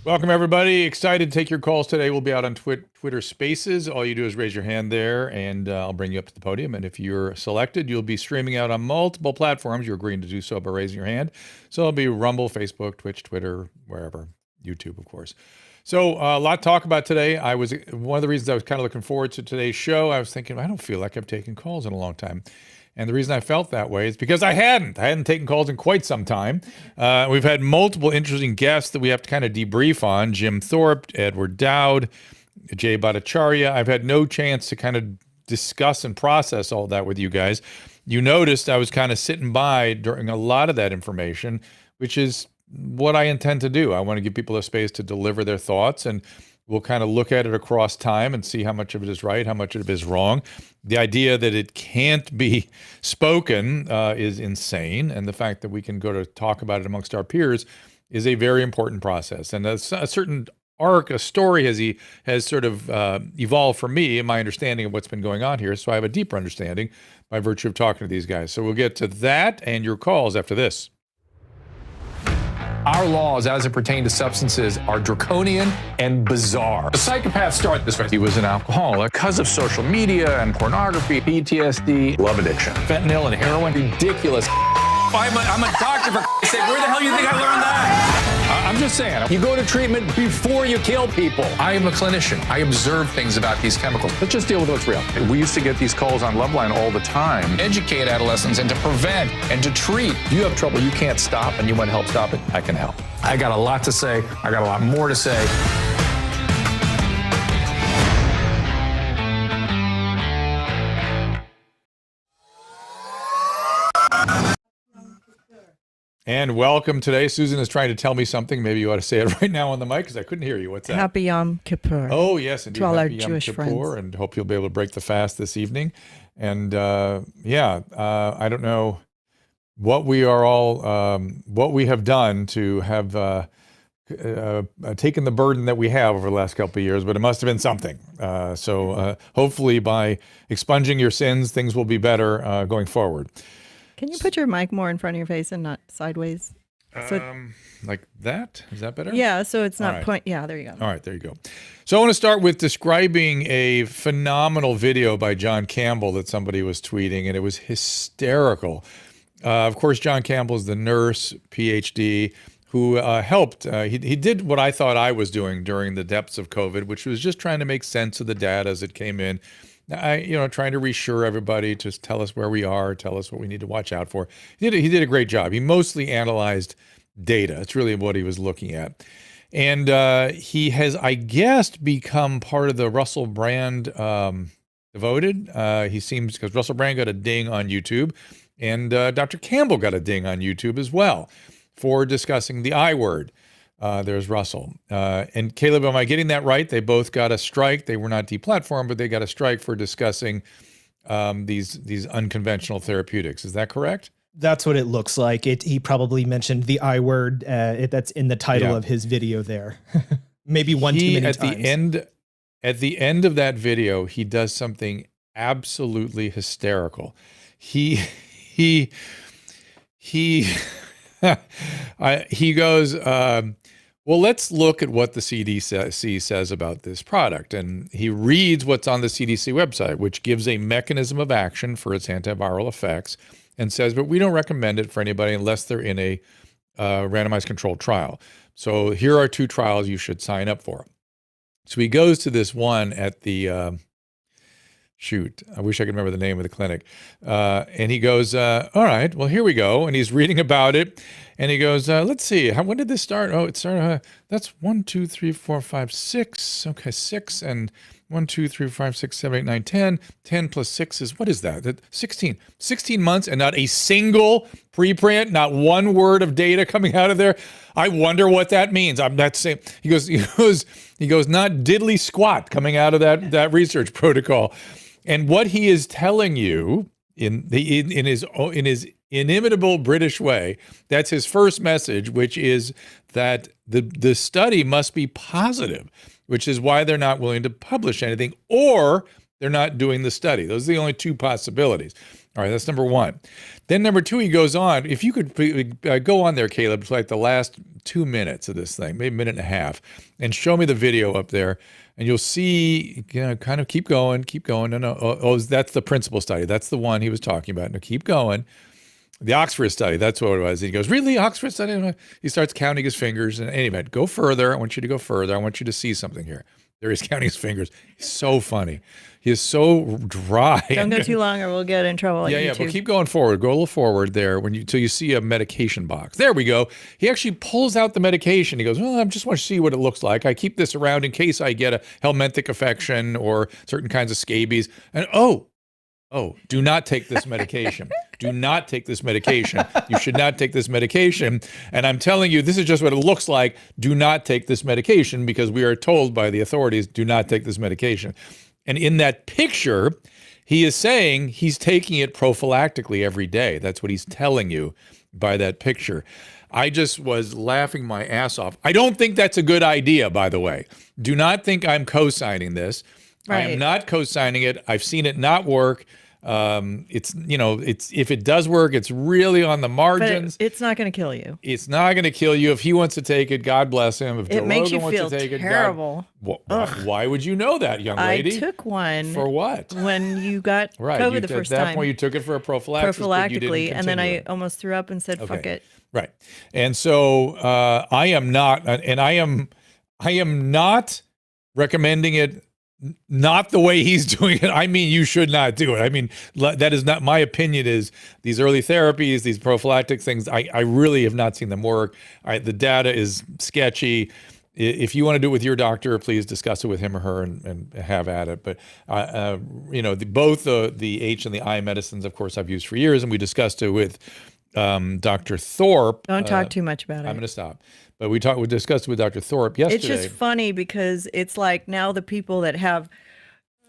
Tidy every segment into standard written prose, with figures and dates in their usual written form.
Welcome, everybody. Excited to take your calls today. We'll be out on Twitter Spaces. All you do is raise your hand there, and I'll bring you up to the podium. And if you're selected, you'll be streaming out on multiple platforms. You're agreeing to do so by raising your hand. So it'll be Rumble, Facebook, Twitch, Twitter, wherever. YouTube, of course. So a lot to talk about today. One of the reasons I was kind of looking forward to today's show, I was thinking, I don't feel like I've taken calls in a long time. And the reason I felt that way is because I hadn't taken calls in quite some time. We've had multiple interesting guests that we have to kind of debrief on. Jim Thorpe, Edward Dowd, Jay Bhattacharya. I've had no chance to kind of discuss and process all that with you guys. You noticed I was kind of sitting by during a lot of that information, which is what I intend to do. I want to give people a space to deliver their thoughts, and we'll kind of look at it across time and see how much of it is right, how much of it is wrong. The idea that it can't be spoken is insane, and the fact that we can go to talk about it amongst our peers is a very important process. And a certain arc, a story has sort of evolved for me in my understanding of what's been going on here, so I have a deeper understanding by virtue of talking to these guys. So we'll get to that and your calls after this. Our laws, as it pertains to substances, are draconian and bizarre. The psychopaths start this way. He was an alcoholic because of social media and pornography, PTSD, love addiction, fentanyl and heroin. Ridiculous. I'm a doctor, for sake. Where the hell do you think I learned that? I'm just saying, you go to treatment before you kill people. I am a clinician. I observe things about these chemicals. Let's just deal with what's real. We used to get these calls on Loveline all the time. Educate adolescents and to prevent and to treat. If you have trouble you can't stop and you want to help stop it, I can help. I got a lot to say. I got a lot more to say. And welcome today. Susan is trying to tell me something. Maybe you ought to say it right now on the mic because I couldn't hear you. What's that? Happy Yom Kippur. Oh, yes, indeed. To all Happy our Yom Jewish Kippur, friends. and hope you'll be able to break the fast this evening. And I don't know what we are all, what we have done to have taken the burden that we have over the last couple of years, but it must have been something. So hopefully by expunging your sins, things will be better going forward. Can you put your mic more in front of your face and not sideways? Like that? Is that better? Yeah, so it's not right. Yeah, there you go. All right, there you go. So I want to start with describing a phenomenal video by John Campbell that somebody was tweeting, and it was hysterical. Of course, John Campbell is the nurse, PhD, who helped. He did what I thought I was doing during the depths of COVID, which was just trying to make sense of the data as it came in. Trying to reassure everybody, just tell us where we are, tell us what we need to watch out for. He did a great job. He mostly analyzed data. It's really what he was looking at. And he has, I guess, become part of the Russell Brand devoted. He seems, because Russell Brand got a ding on YouTube, and Dr. Campbell got a ding on YouTube as well for discussing the I word. There's Russell. And Caleb, am I getting that right? They both got a strike. They were not deplatformed, but they got a strike for discussing these unconventional therapeutics. Is that correct? That's what it looks like. He probably mentioned the I word. That's in the title of his video there. Maybe too many times. At the end of that video, he does something absolutely hysterical. He goes, well, let's look at what the CDC says about this product. And he reads what's on the CDC website, which gives a mechanism of action for its antiviral effects, and says, but we don't recommend it for anybody unless they're in a randomized controlled trial. So here are 2 trials you should sign up for. So he goes to this one at the, I wish I could remember the name of the clinic. And he goes, all right, well, here we go. And he's reading about it. And he goes, let's see, when did this start? Oh, it started, that's 1, 2, 3, 4, 5, 6. Okay, 6. And 1, 2, 3, 5, 6, 7, 8, 9, 10. 10 plus 6 is, what is that? 16. 16 months and not a single preprint, not one word of data coming out of there. I wonder what that means. I'm not saying, he goes, not diddly squat coming out of that research protocol. And what he is telling you in his inimitable British way, that's his first message, which is that the study must be positive, which is why they're not willing to publish anything, or they're not doing the study. Those are the only 2 possibilities. All right, that's number one. Then number two, he goes on. If you could go on there, Caleb, to like the last 2 minutes of this thing, maybe a minute and a half, and show me the video up there, and you'll see, kind of keep going. No. That's the principal study. That's the one he was talking about. No, keep going. The Oxford study, that's what it was. He goes, really, Oxford study? He starts counting his fingers. And anyway, go further. I want you to go further. I want you to see something here. There he's counting his fingers. He's so funny. He is so dry. Don't go too long or we'll get in trouble at Yeah, YouTube. but keep going forward. Go a little forward there till you see a medication box. There we go. He actually pulls out the medication. He goes, well, I just want to see what it looks like. I keep this around in case I get a helminthic affection or certain kinds of scabies. And do not take this medication. Do not take this medication. You should not take this medication. And I'm telling you, this is just what it looks like. Do not take this medication because we are told by the authorities, do not take this medication. And in that picture, he is saying he's taking it prophylactically every day. That's what he's telling you by that picture. I just was laughing my ass off. I don't think that's a good idea, by the way. Do not think I'm co-signing this. Right. I am not co-signing it. I've seen it not work. It's if it does work, it's really on the margins. But it's not going to kill you. It's not going to kill you. If he wants to take it, God bless him. If It Joe makes Rogan you wants feel to take terrible. why would you know that, young lady? I took one. For what? When you got Right. COVID the first At that time. point, you took it for a prophylaxis, but you didn't Prophylactically, and then continue I it. almost threw up and said, fuck it. Right. And so I am not, and I am not recommending it, not the way he's doing it. I mean, you should not do it. I mean, that is not my opinion. Is these early therapies, these prophylactic things, I really have not seen them work. The data is sketchy. If you want to do it with your doctor, please discuss it with him or her and have at it. But, both the H and the I medicines, of course, I've used for years, and we discussed it with Dr. Thorpe. Don't talk too much about it. I'm going to stop. But we discussed it with Dr. Thorpe yesterday. It's just funny because it's like now the people that have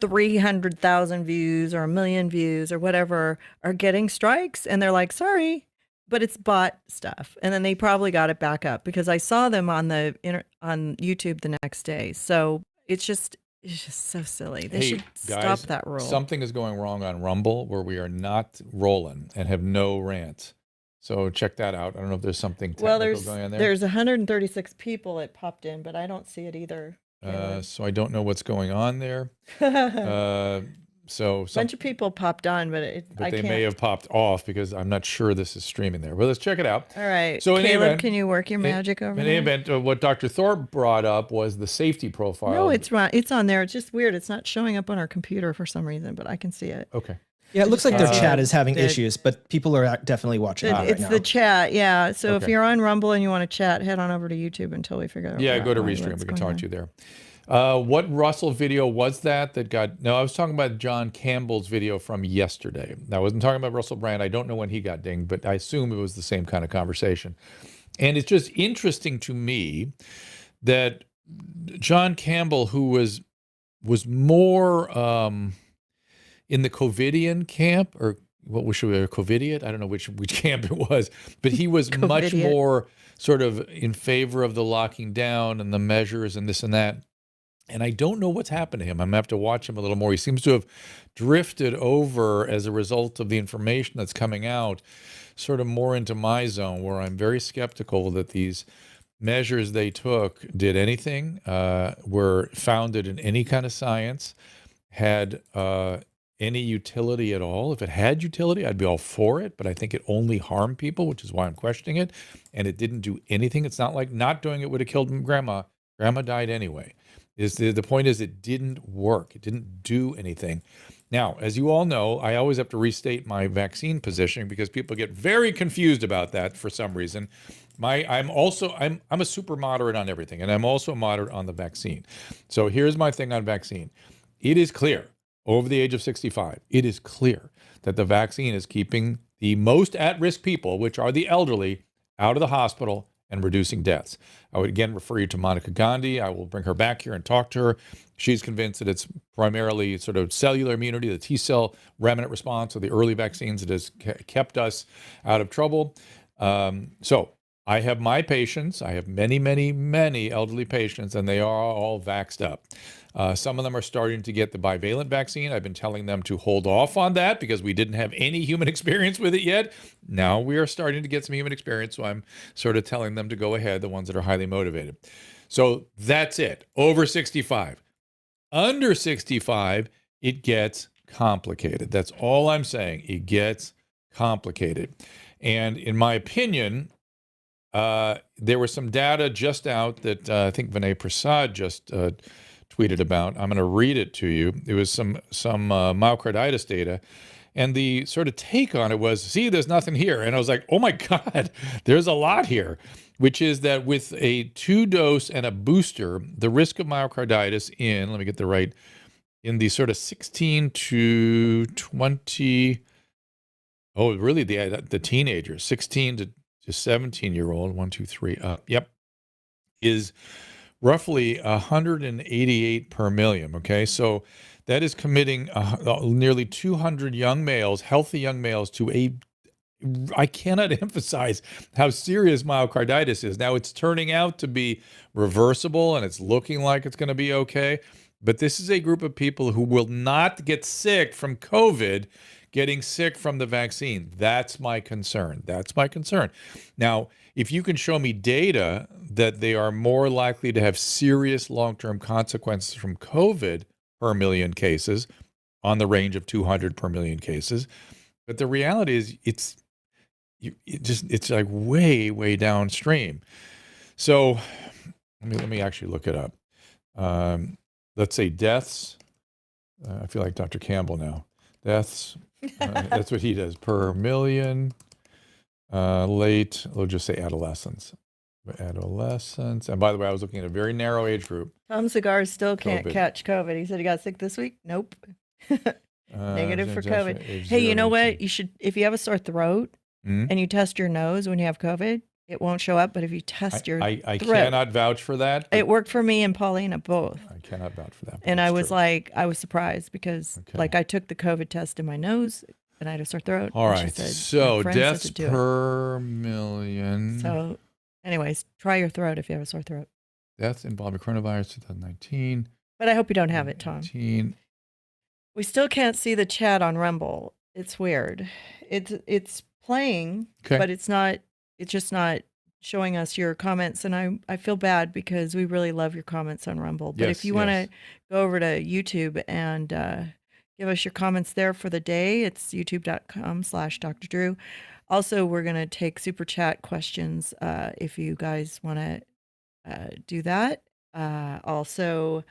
300,000 views or 1 million views or whatever are getting strikes, and they're like, sorry, but it's bot stuff. And then they probably got it back up because I saw them on YouTube the next day. So it's just so silly. They should stop that rule. Something is going wrong on Rumble where we are not rolling and have no rants. So check that out. I don't know if there's something technical going on there. There's 136 people that popped in, but I don't see it either. So I don't know what's going on there. So bunch of people popped on, but I they can't. may have popped off because I'm not sure this is streaming there. But let's check it out. All right. So Caleb, can you work your magic over in there? any event, what Dr. Thorpe brought up was the safety profile. No, it's right. It's on there. It's just weird. It's not showing up on our computer for some reason, but I can see it. Okay. Yeah, it looks like their can't see chat it. is having issues, but people are definitely watching it right It's now. the chat, yeah. So if Okay. you're on Rumble and you want to chat, head on over to YouTube until we figure out. Yeah, go to what's Restream. We can going talk on. to you there. What Russell video was that got... No, I was talking about John Campbell's video from yesterday. I wasn't talking about Russell Brand. I don't know when he got dinged, but I assume it was the same kind of conversation. And it's just interesting to me that John Campbell, who was more in the COVIDian camp, or what was COVIDiot? I don't know which camp it was, but he was much COVIDiot. more sort of in favor of the locking down and the measures and this and that. And I don't know what's happened to him. I'm going to have to watch him a little more. He seems to have drifted over as a result of the information that's coming out, sort of more into my zone, where I'm very skeptical that these measures they took did anything, were founded in any kind of science, had any utility at all. If it had utility, I'd be all for it, but I think it only harmed people, which is why I'm questioning it. And it didn't do anything. It's not like not doing it would have killed grandma. Grandma died anyway. The point is it didn't work. It didn't do anything. Now, as you all know, I always have to restate my vaccine position because people get very confused about that for some reason. I'm a super moderate on everything, and I'm also moderate on the vaccine. So here's my thing on vaccine. It is clear, over the age of 65, it is clear that the vaccine is keeping the most at-risk people, which are the elderly, out of the hospital and reducing deaths. I would again refer you to Monica Gandhi. I will bring her back here and talk to her. She's convinced that it's primarily sort of cellular immunity, the T-cell remnant response of the early vaccines that has kept us out of trouble. So I have my patients. I have many, many, many elderly patients, and they are all vaxxed up. Some of them are starting to get the bivalent vaccine. I've been telling them to hold off on that because we didn't have any human experience with it yet. Now we are starting to get some human experience, so I'm sort of telling them to go ahead, the ones that are highly motivated. So that's it. Over 65. Under 65, it gets complicated. That's all I'm saying. It gets complicated. And in my opinion, there was some data just out that I think Vinay Prasad just tweeted about. I'm going to read it to you. It was some myocarditis data. And the sort of take on it was, see, there's nothing here. And I was like, oh my God, there's a lot here, which is that with a 2-dose and a booster, the risk of myocarditis let me get the right, in the sort of 16 to 20, oh, really the teenagers, 16 to 17-year-old, 1, 2, 3 up, is roughly 188 per million. Okay, so that is committing nearly 200 young males, healthy young males, to I cannot emphasize how serious myocarditis is. Now, it's turning out to be reversible, and it's looking like it's going to be okay. But this is a group of people who will not get sick from COVID getting sick from the vaccine. That's my concern. Now, if you can show me data that they are more likely to have serious long-term consequences from COVID per million cases, on the range of 200 per million cases, but the reality is it's like way, way downstream. So let me actually look it up. Let's say deaths. I feel like Dr. Campbell now. Deaths. That's what he does per million. Late, we'll just say adolescents. And by the way, I was looking at a very narrow age group. Tom Cigars still can't COVID. catch COVID. He said he got sick this week. Nope. Negative for COVID. age Hey, you 0 know to what? 18. You should, if you have a sore throat and you test your nose when you have COVID, it won't show up. But if you test your I throat, cannot vouch for that. it worked for me and Paulina both. I cannot vouch for that. but And that's I was true. like, I was surprised because Okay. like I took the COVID test in my nose and I had a sore throat. All and she right. said, So "My friend said deaths to do it." per million. So anyways, try your throat if you have a sore throat. Deaths involving coronavirus 2019. But I hope you don't have it, Tom. 19. We still can't see the chat on Rumble. It's weird. It's playing, Okay. but it's just not showing us your comments. And I feel bad because we really love your comments on Rumble. But Yes, if you want yes. to go over to YouTube and give us your comments there for the day, it's youtube.com/Dr. Drew. Also, we're going to take super chat questions if you guys want to do that. Also,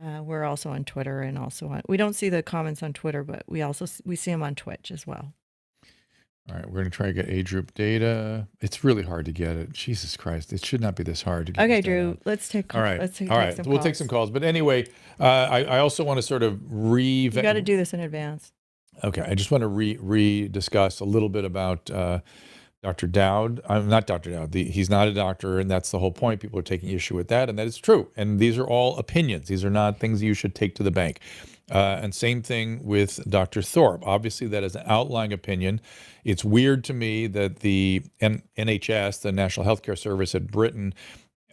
we're also on Twitter and also we don't see the comments on Twitter, but we see them on Twitch as well. All right, we're going to try to get age group data. It's really hard to get it. Jesus Christ, it should not be this hard to get. Okay, this data Drew, out. let's take. All right, let's take, all take right. some We'll calls. take some calls. But anyway, I also want to sort of You got to do this in advance. Okay, I just want to re-discuss a little bit about Dr. Dowd. I'm not Dr. Dowd. He's not a doctor, and that's the whole point. People are taking issue with that, and that is true. And these are all opinions. These are not things you should take to the bank. And same thing with Dr. Thorpe. Obviously, that is an outlying opinion. It's weird to me that the NHS, the National Healthcare Service at Britain,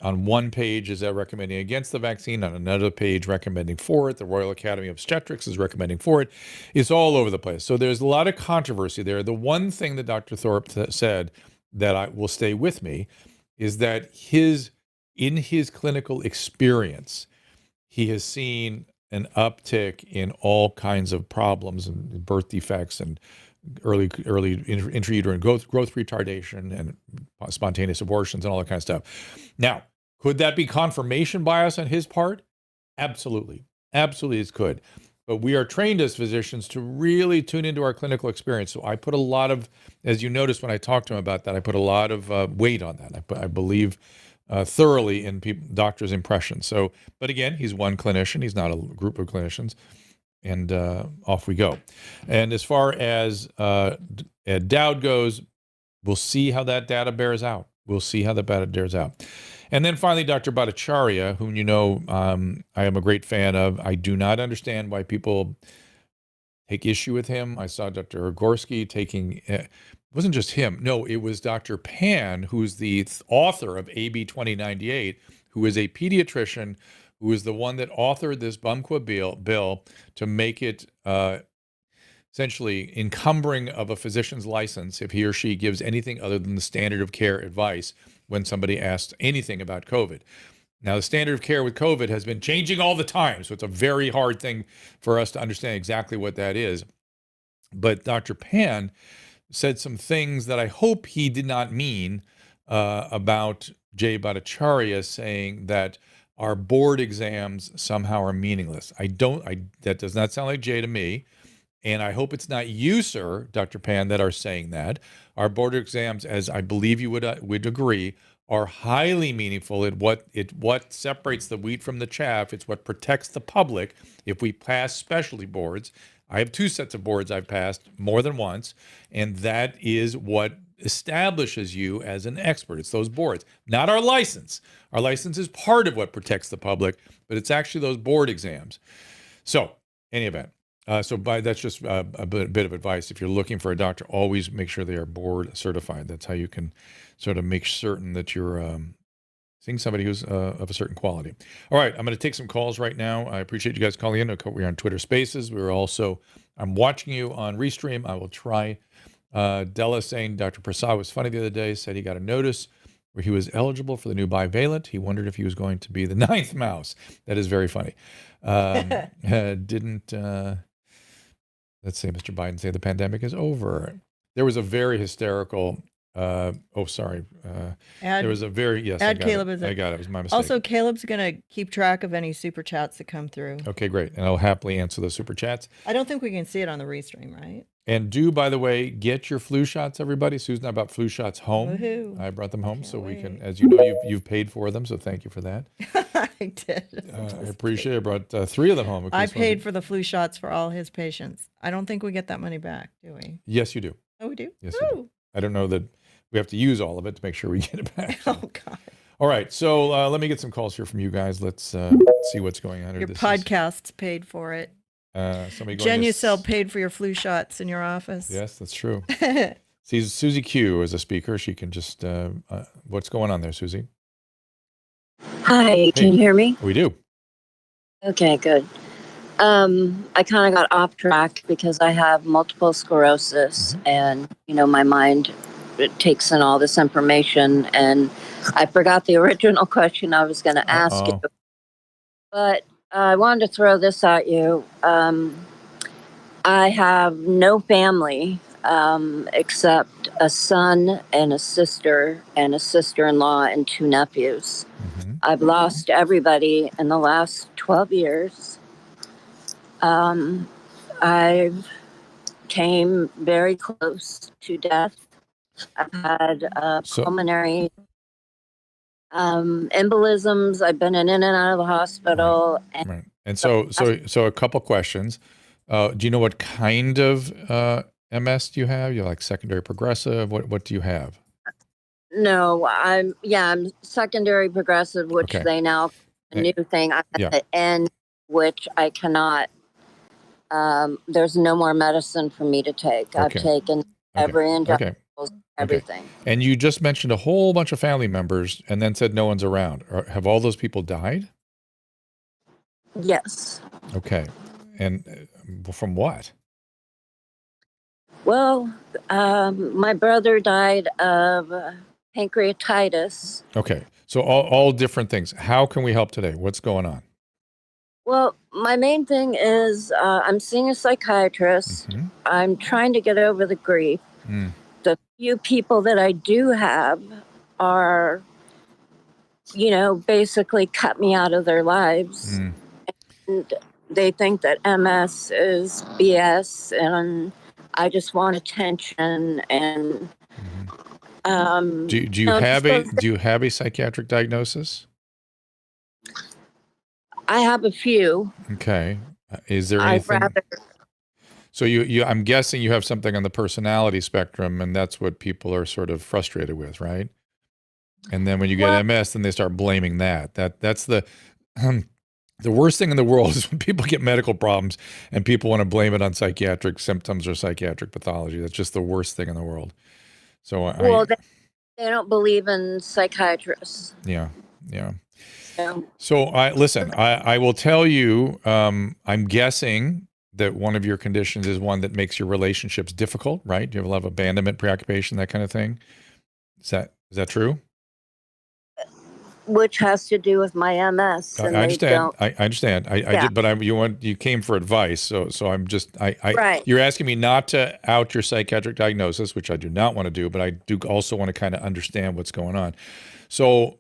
on one page is recommending against the vaccine, on another page recommending for it. The Royal Academy of Obstetrics is recommending for it. It's all over the place. So there's a lot of controversy there. The one thing that Dr. Thorpe said that will stay with me is that in his clinical experience, he has seen an uptick in all kinds of problems and birth defects and early intrauterine growth retardation and spontaneous abortions and all that kind of stuff. Now, could that be confirmation bias on his part? Absolutely. Absolutely it could. But we are trained as physicians to really tune into our clinical experience. So I put a lot of, as you noticed when I talked to him about that, I put a lot of weight on that. I believe thoroughly in doctors' impressions. So, but again, he's one clinician. He's not a group of clinicians. And off we go. And as far as Dowd goes, we'll see how that data bears out. And then finally, Dr. Bhattacharya, whom you know I am a great fan of. I do not understand why people take issue with him. I saw Dr. Gorski taking wasn't just him. No, it was Dr. Pan, who's the author of AB 2098, who is a pediatrician, who is the one that authored this bumqua bill to make it essentially encumbering of a physician's license if he or she gives anything other than the standard of care advice when somebody asks anything about COVID. Now, the standard of care with COVID has been changing all the time, so it's a very hard thing for us to understand exactly what that is. But Dr. Pan said some things that I hope he did not mean about Jay Bhattacharya, saying that our board exams somehow are meaningless. That does not sound like Jay to me. And I hope it's not you, sir, Dr. Pan, that are saying that. Our board exams, as I believe you would agree, are highly meaningful at what separates the wheat from the chaff. It's what protects the public if we pass specialty boards. I have 2 sets of boards I've passed more than once, and that is what establishes you as an expert. It's those boards, not our license. Our license is part of what protects the public, but it's actually those board exams. So, any event. That's just a bit of advice. If you're looking for a doctor, always make sure they are board certified. That's how you can sort of make certain that you're seeing somebody who's of a certain quality. All right, I'm going to take some calls right now. I appreciate you guys calling in. We're on Twitter Spaces. I'm watching you on Restream. I will try. Della saying Dr. Prasad was funny the other day, said he got a notice where he was eligible for the new bivalent. He wondered if he was going to be the 9th mouse. That is very funny. Let's say Mr. Biden say the pandemic is over. There was a very hysterical. There was a very yes. Add Caleb as I got it. It was my mistake. Also, Caleb's gonna keep track of any super chats that come through. Okay, great, and I'll happily answer those super chats. I don't think we can see it on the restream, right? And by the way, get your flu shots, everybody. Susan, I brought flu shots home. Woohoo. I brought them home, Can't so we wait. can, as you know, you've paid for them, so thank you for that. I did. I appreciate it. I brought 3 of them home. I paid for the flu shots for all his patients. I don't think we get that money back, do we? Yes, you do. Oh, we do? Yes, you do. I don't know that we have to use all of it to make sure we get it back. So. Oh, God. All right, so let me get some calls here from you guys. Let's see what's going on here. Your podcasts paid for it. Genucel paid for your flu shots in your office. Yes, that's true. See, Susie Q is a speaker. She can just, what's going on there, Susie? Hi, can you hear me? We do. Okay, good. I kind of got off track because I have multiple sclerosis and, my mind takes in all this information and I forgot the original question I was going to ask you. But I wanted to throw this at you. I have no family except a son and a sister-in-law and 2 nephews. I've lost everybody in the last 12 years. I've came very close to death. I've had pulmonary embolisms. I've been in and out of the hospital. Right. And so a couple questions. Do you know what kind of MS do you have? You like secondary progressive? What do you have? No, I'm secondary progressive, which they now a new thing. I'm at the end, which I cannot. There's no more medicine for me to take. I've taken every injection, everything. And you just mentioned a whole bunch of family members, and then said no one's around. Have all those people died? Yes. Okay, and from what? Well, my brother died of pancreatitis. Okay, so all different things. How can we help today? What's going on? Well, my main thing is I'm seeing a psychiatrist. I'm trying to get over the grief. The few people that I do have are, basically cut me out of their lives. And they think that MS is BS and I just want attention and do you have a psychiatric diagnosis? I have a few. Okay. Is there anything? So I'm guessing you have something on the personality spectrum, and that's what people are sort of frustrated with, right? And then when you get MS, then they start blaming that. That's the worst thing in the world is when people get medical problems and people want to blame it on psychiatric symptoms or psychiatric pathology. That's just the worst thing in the world. So Well, they don't believe in psychiatrists. yeah. So, So I will tell you, I'm guessing that one of your conditions is one that makes your relationships difficult, right? You have a lot of abandonment, preoccupation, that kind of thing. Is that true? which has to do with my MS, I and they understand. don't. I understand. I Yeah. did, but you came for advice. So I'm just, Right. you're asking me not to out your psychiatric diagnosis, which I do not want to do, but I do also want to kind of understand what's going on. So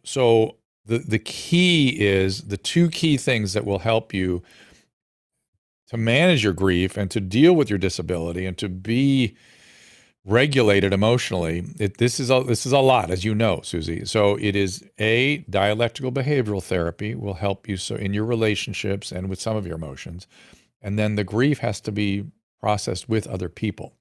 the key is the two key things that will help you to manage your grief and to deal with your disability and to be regulated emotionally. This is a lot, as you know, Susie. So it is dialectical behavioral therapy will help you so in your relationships and with some of your emotions, and then the grief has to be processed with other people.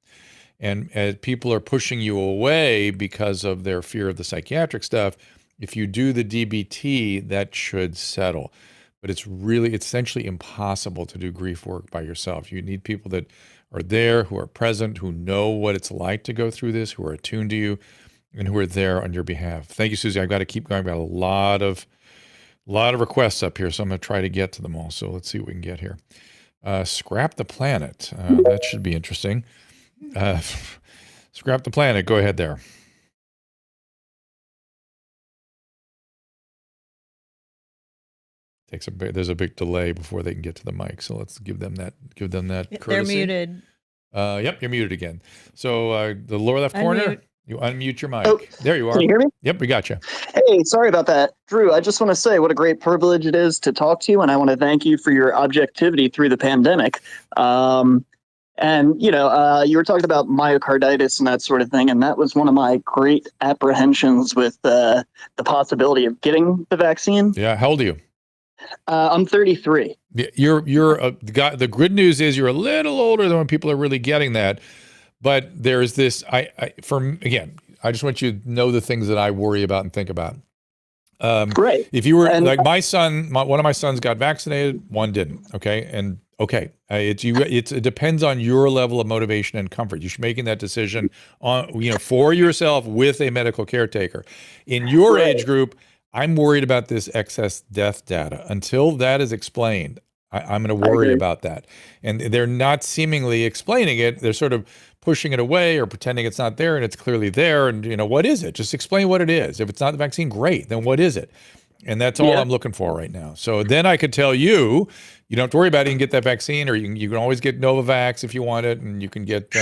And as people are pushing you away because of their fear of the psychiatric stuff, if you do the DBT, that should settle. But it's really essentially impossible to do grief work by yourself. You need people that are there, who are present, who know what it's like to go through this, who are attuned to you, and who are there on your behalf. Thank you, Susie. I've got to keep going. I've got a lot of requests up here, so I'm going to try to get to them all. So let's see what we can get here. Scrap the planet. That should be interesting. Scrap the planet. Go ahead there. There's a big delay before they can get to the mic, so let's give them that courtesy. They're muted. Yep, you're muted again. So the lower left corner, you unmute your mic. Oh, there you are. Can you hear me? Yep, we got you. Hey, sorry about that. Drew, I just want to say what a great privilege it is to talk to you, and I want to thank you for your objectivity through the pandemic. And, you were talking about myocarditis and that sort of thing, and that was one of my great apprehensions with the possibility of getting the vaccine. Yeah, how old are you? I'm 33. You're the guy. The good news is you're a little older than when people are really getting that. But there's this. I just want you to know the things that I worry about and think about. Great. If you were like my son, one of my sons got vaccinated, one didn't. Okay, and it depends on your level of motivation and comfort. You should be making that decision for yourself with a medical caretaker. In your age group, I'm worried about this excess death data. Until that is explained, I'm going to worry about that. And they're not seemingly explaining it. They're sort of pushing it away or pretending it's not there, and it's clearly there. And, what is it? Just explain what it is. If it's not the vaccine, great. Then what is it? And that's all I'm looking for right now. So then I could tell you, you don't have to worry about it. You can get that vaccine, or you can always get Novavax if you want it, and you can get,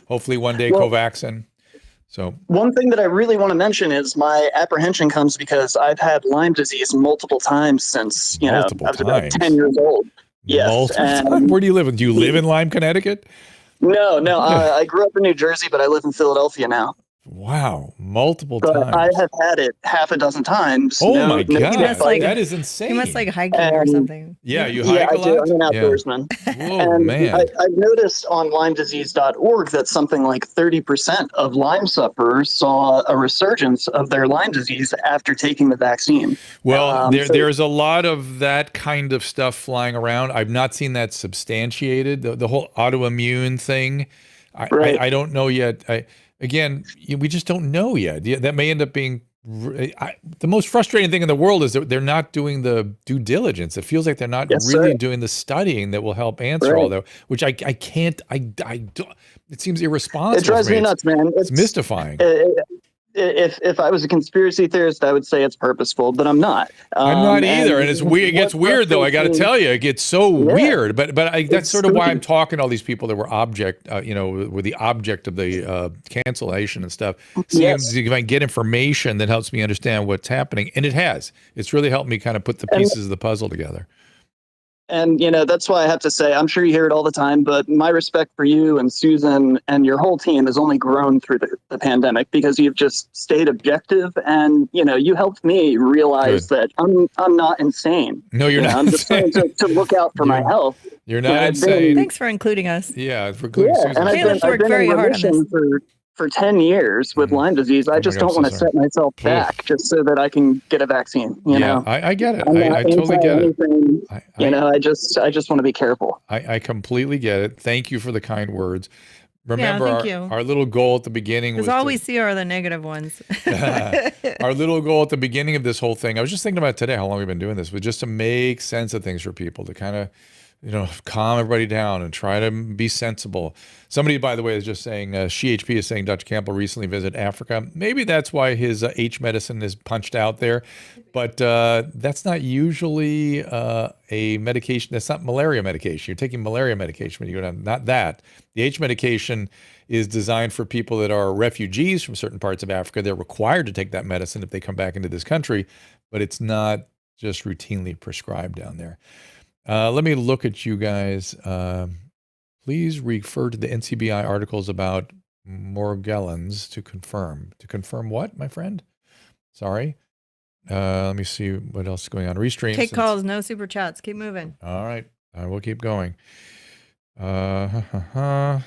hopefully one day, Covaxin. So one thing that I really want to mention is my apprehension comes because I've had Lyme disease multiple times since, I was about 10 years old. Yes. Where do you live? Do you live in Lyme, Connecticut? No. I grew up in New Jersey, but I live in Philadelphia now. Wow. Multiple but times. I have had it half a dozen times. Oh my God. That is insane. You must hiking or something. Yeah, you hike a lot? I do. I'm an outdoorsman. Whoa, man. I've noticed on LymeDisease.org that something like 30% of Lyme sufferers saw a resurgence of their Lyme disease after taking the vaccine. Well, there's a lot of that kind of stuff flying around. I've not seen that substantiated. The whole autoimmune thing, I don't know yet. Again, we just don't know yet. That may end up being the most frustrating thing in the world is that they're not doing the due diligence. It feels like they're not doing the studying that will help answer all that, which I can't. It seems irresponsible. It drives me nuts, man. It's mystifying. If I was a conspiracy theorist, I would say it's purposeful, but I'm not. I'm not either, and it's weird. It gets weird, though. I got to tell you, it gets so weird. But that's sort of why I'm talking to all these people that were were the object of the cancellation and stuff. If I can get information that helps me understand what's happening, and it has. It's really helped me kind of put the pieces of the puzzle together. And, that's why I have to say, I'm sure you hear it all the time, but my respect for you and Susan and your whole team has only grown through the pandemic because you've just stayed objective and, you helped me realize that I'm not insane. No, you're not. I'm just trying to look out for my health. You're not insane. Thanks for including us. Yeah, for including Susan. And I've been very in hard on remission for 10 years with Lyme disease. I just don't want to set myself back just so that I can get a vaccine. You know? I get it. I totally get it. I just want to be careful. I completely get it. Thank you for the kind words. remember thank you. our little goal at the beginning was Because all we see are the negative ones. our little goal at the beginning of this whole thing. I was just thinking about today, how long we've been doing this, was just to make sense of things for people, to kind of, calm everybody down and try to be sensible. Somebody, by the way, is just saying, SheHP is saying Dr. Campbell recently visited Africa. Maybe that's why his H medicine is punched out there, but that's not usually a medication. That's not malaria medication. You're taking malaria medication when you go down. Not that. The H medication is designed for people that are refugees from certain parts of Africa. They're required to take that medicine if they come back into this country, but it's not just routinely prescribed down there. Let me look at you guys. Please refer to the NCBI articles about Morgellons to confirm. To confirm what, my friend? Sorry. Let me see what else is going on. Restream. Take calls, no super chats. Keep moving. All right. I will keep going. Let's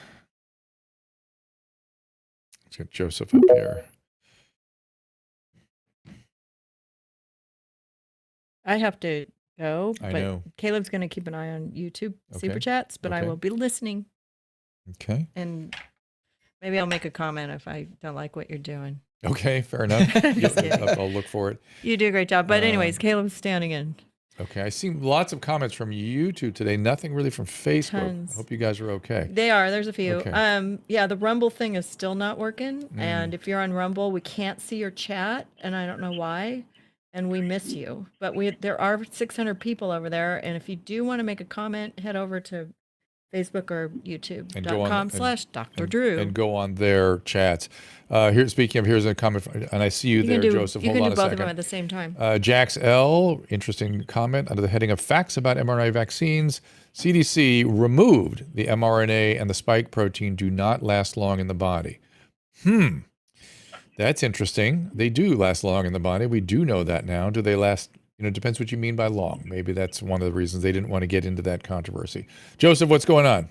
get Joseph up here. I have to go, I but know. Caleb's going to keep an eye on YouTube super Okay. chats, but I Okay. will be listening, Okay. and maybe I'll make a comment if I don't like what you're doing. Okay. Fair enough. Just Yep, kidding. I'll look for it. You do a great job. But anyways, Caleb's standing in. Okay. I see lots of comments from YouTube today. Nothing really from Facebook. Tons. I hope you guys are okay. They are. There's a few. Okay. Yeah, the Rumble thing is still not working. Mm. And if you're on Rumble, we can't see your chat, and I don't know why. And we miss you. But there are 600 people over there, and if you do want to make a comment, head over to Facebook or And go on- YouTube.com/Dr. Drew. And go on their chats. Here's a comment, and I see you there, Joseph. You Hold can on do a both second. of them at the same time. Jax L, interesting comment under the heading of facts about mRNA vaccines. CDC removed the mRNA and the spike protein do not last long in the body. That's interesting. They do last long in the body. We do know that now. Do they last? It depends what you mean by long. Maybe that's one of the reasons they didn't want to get into that controversy. Joseph, what's going on?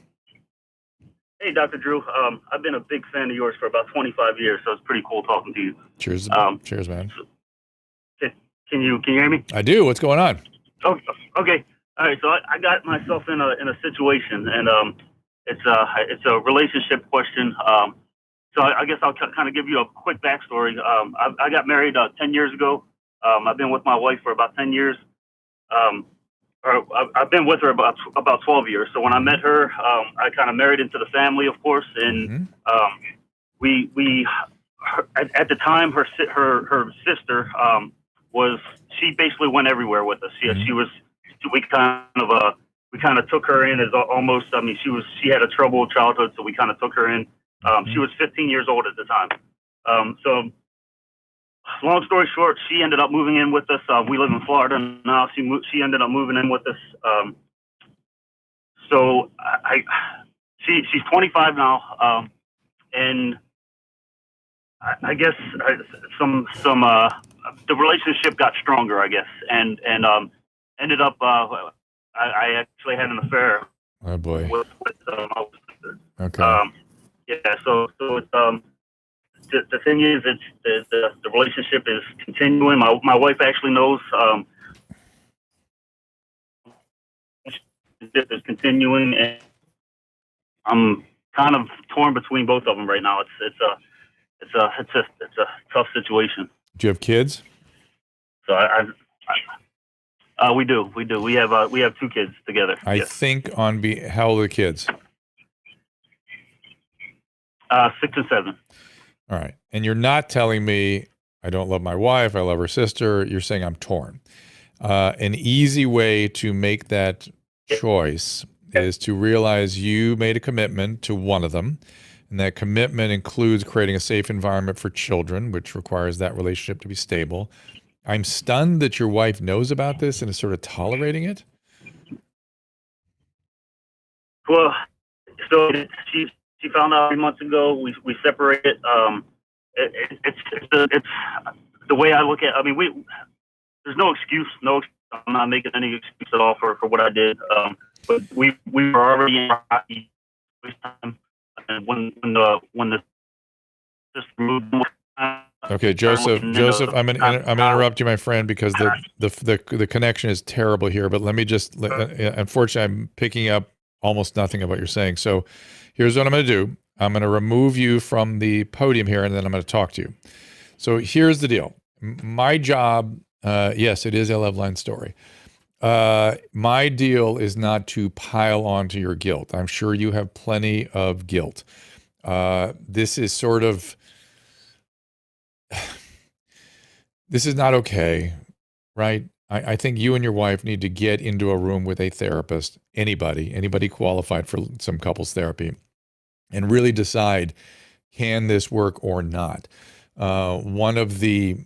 Hey, Dr. Drew. I've been a big fan of yours for about 25 years, so it's pretty cool talking to you. Cheers, cheers, man. Can you hear me? I do. What's going on? Oh, okay. All right. So I got myself in a situation, and it's a relationship question. So I guess I'll kind of give you a quick backstory. I got married 10 years ago. I've been with my wife for about 10 years. I've been with her about 12 years. So when I met her, I kind of married into the family, of course, and at the time her sister she basically went everywhere with us. We kind of took her in as almost. I mean, she had a troubled childhood, so we kind of took her in. She was 15 years old at the time. So long story short, she ended up moving in with us. We live in Florida now. She ended up moving in with us. So she's 25 now, and I guess the relationship got stronger, I guess, and ended up I actually had an affair. Oh boy. With my sister. Okay. Yeah. So it's the thing is, it's the relationship is continuing. My wife actually knows is continuing, and I'm kind of torn between both of them right now. It's a tough situation. Do you have kids? So we do. We have 2 kids together. I think how old are the kids? 6 and 7. All right. And you're not telling me I don't love my wife, I love her sister. You're saying I'm torn. An easy way to make that choice is to realize you made a commitment to one of them. And that commitment includes creating a safe environment for children, which requires that relationship to be stable. I'm stunned that your wife knows about this and is sort of tolerating it. Well, so she found out 3 months ago. We separated. It's the way I look at. I mean, there's no excuse. I'm not making any excuse at all for what I did. But we were already in hockey time, and when the system moved. Okay, Joseph, I'm gonna interrupt you, my friend, because the connection is terrible here. But let me unfortunately, I'm picking up almost nothing of what you're saying. So here's what I'm going to do. I'm going to remove you from the podium here, and then I'm going to talk to you. So here's the deal. My job, yes, it is a Loveline story. My deal is not to pile onto your guilt. I'm sure you have plenty of guilt. This is sort of, this is not okay, right? I think you and your wife need to get into a room with a therapist, anybody qualified for some couples therapy, and really decide, can this work or not? One of the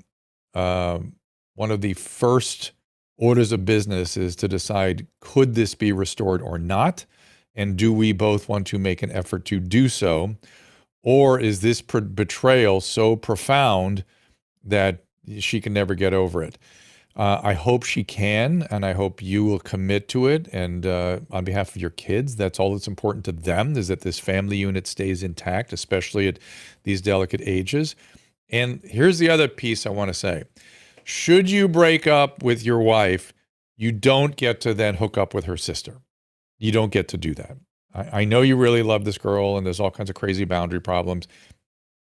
first orders of business is to decide, could this be restored or not? And do we both want to make an effort to do so? Or is this betrayal so profound that she can never get over it? I hope she can, and I hope you will commit to it. And on behalf of your kids, that's all that's important to them, is that this family unit stays intact, especially at these delicate ages. And here's the other piece I want to say. Should you break up with your wife, you don't get to then hook up with her sister. You don't get to do that. I know you really love this girl, and there's all kinds of crazy boundary problems.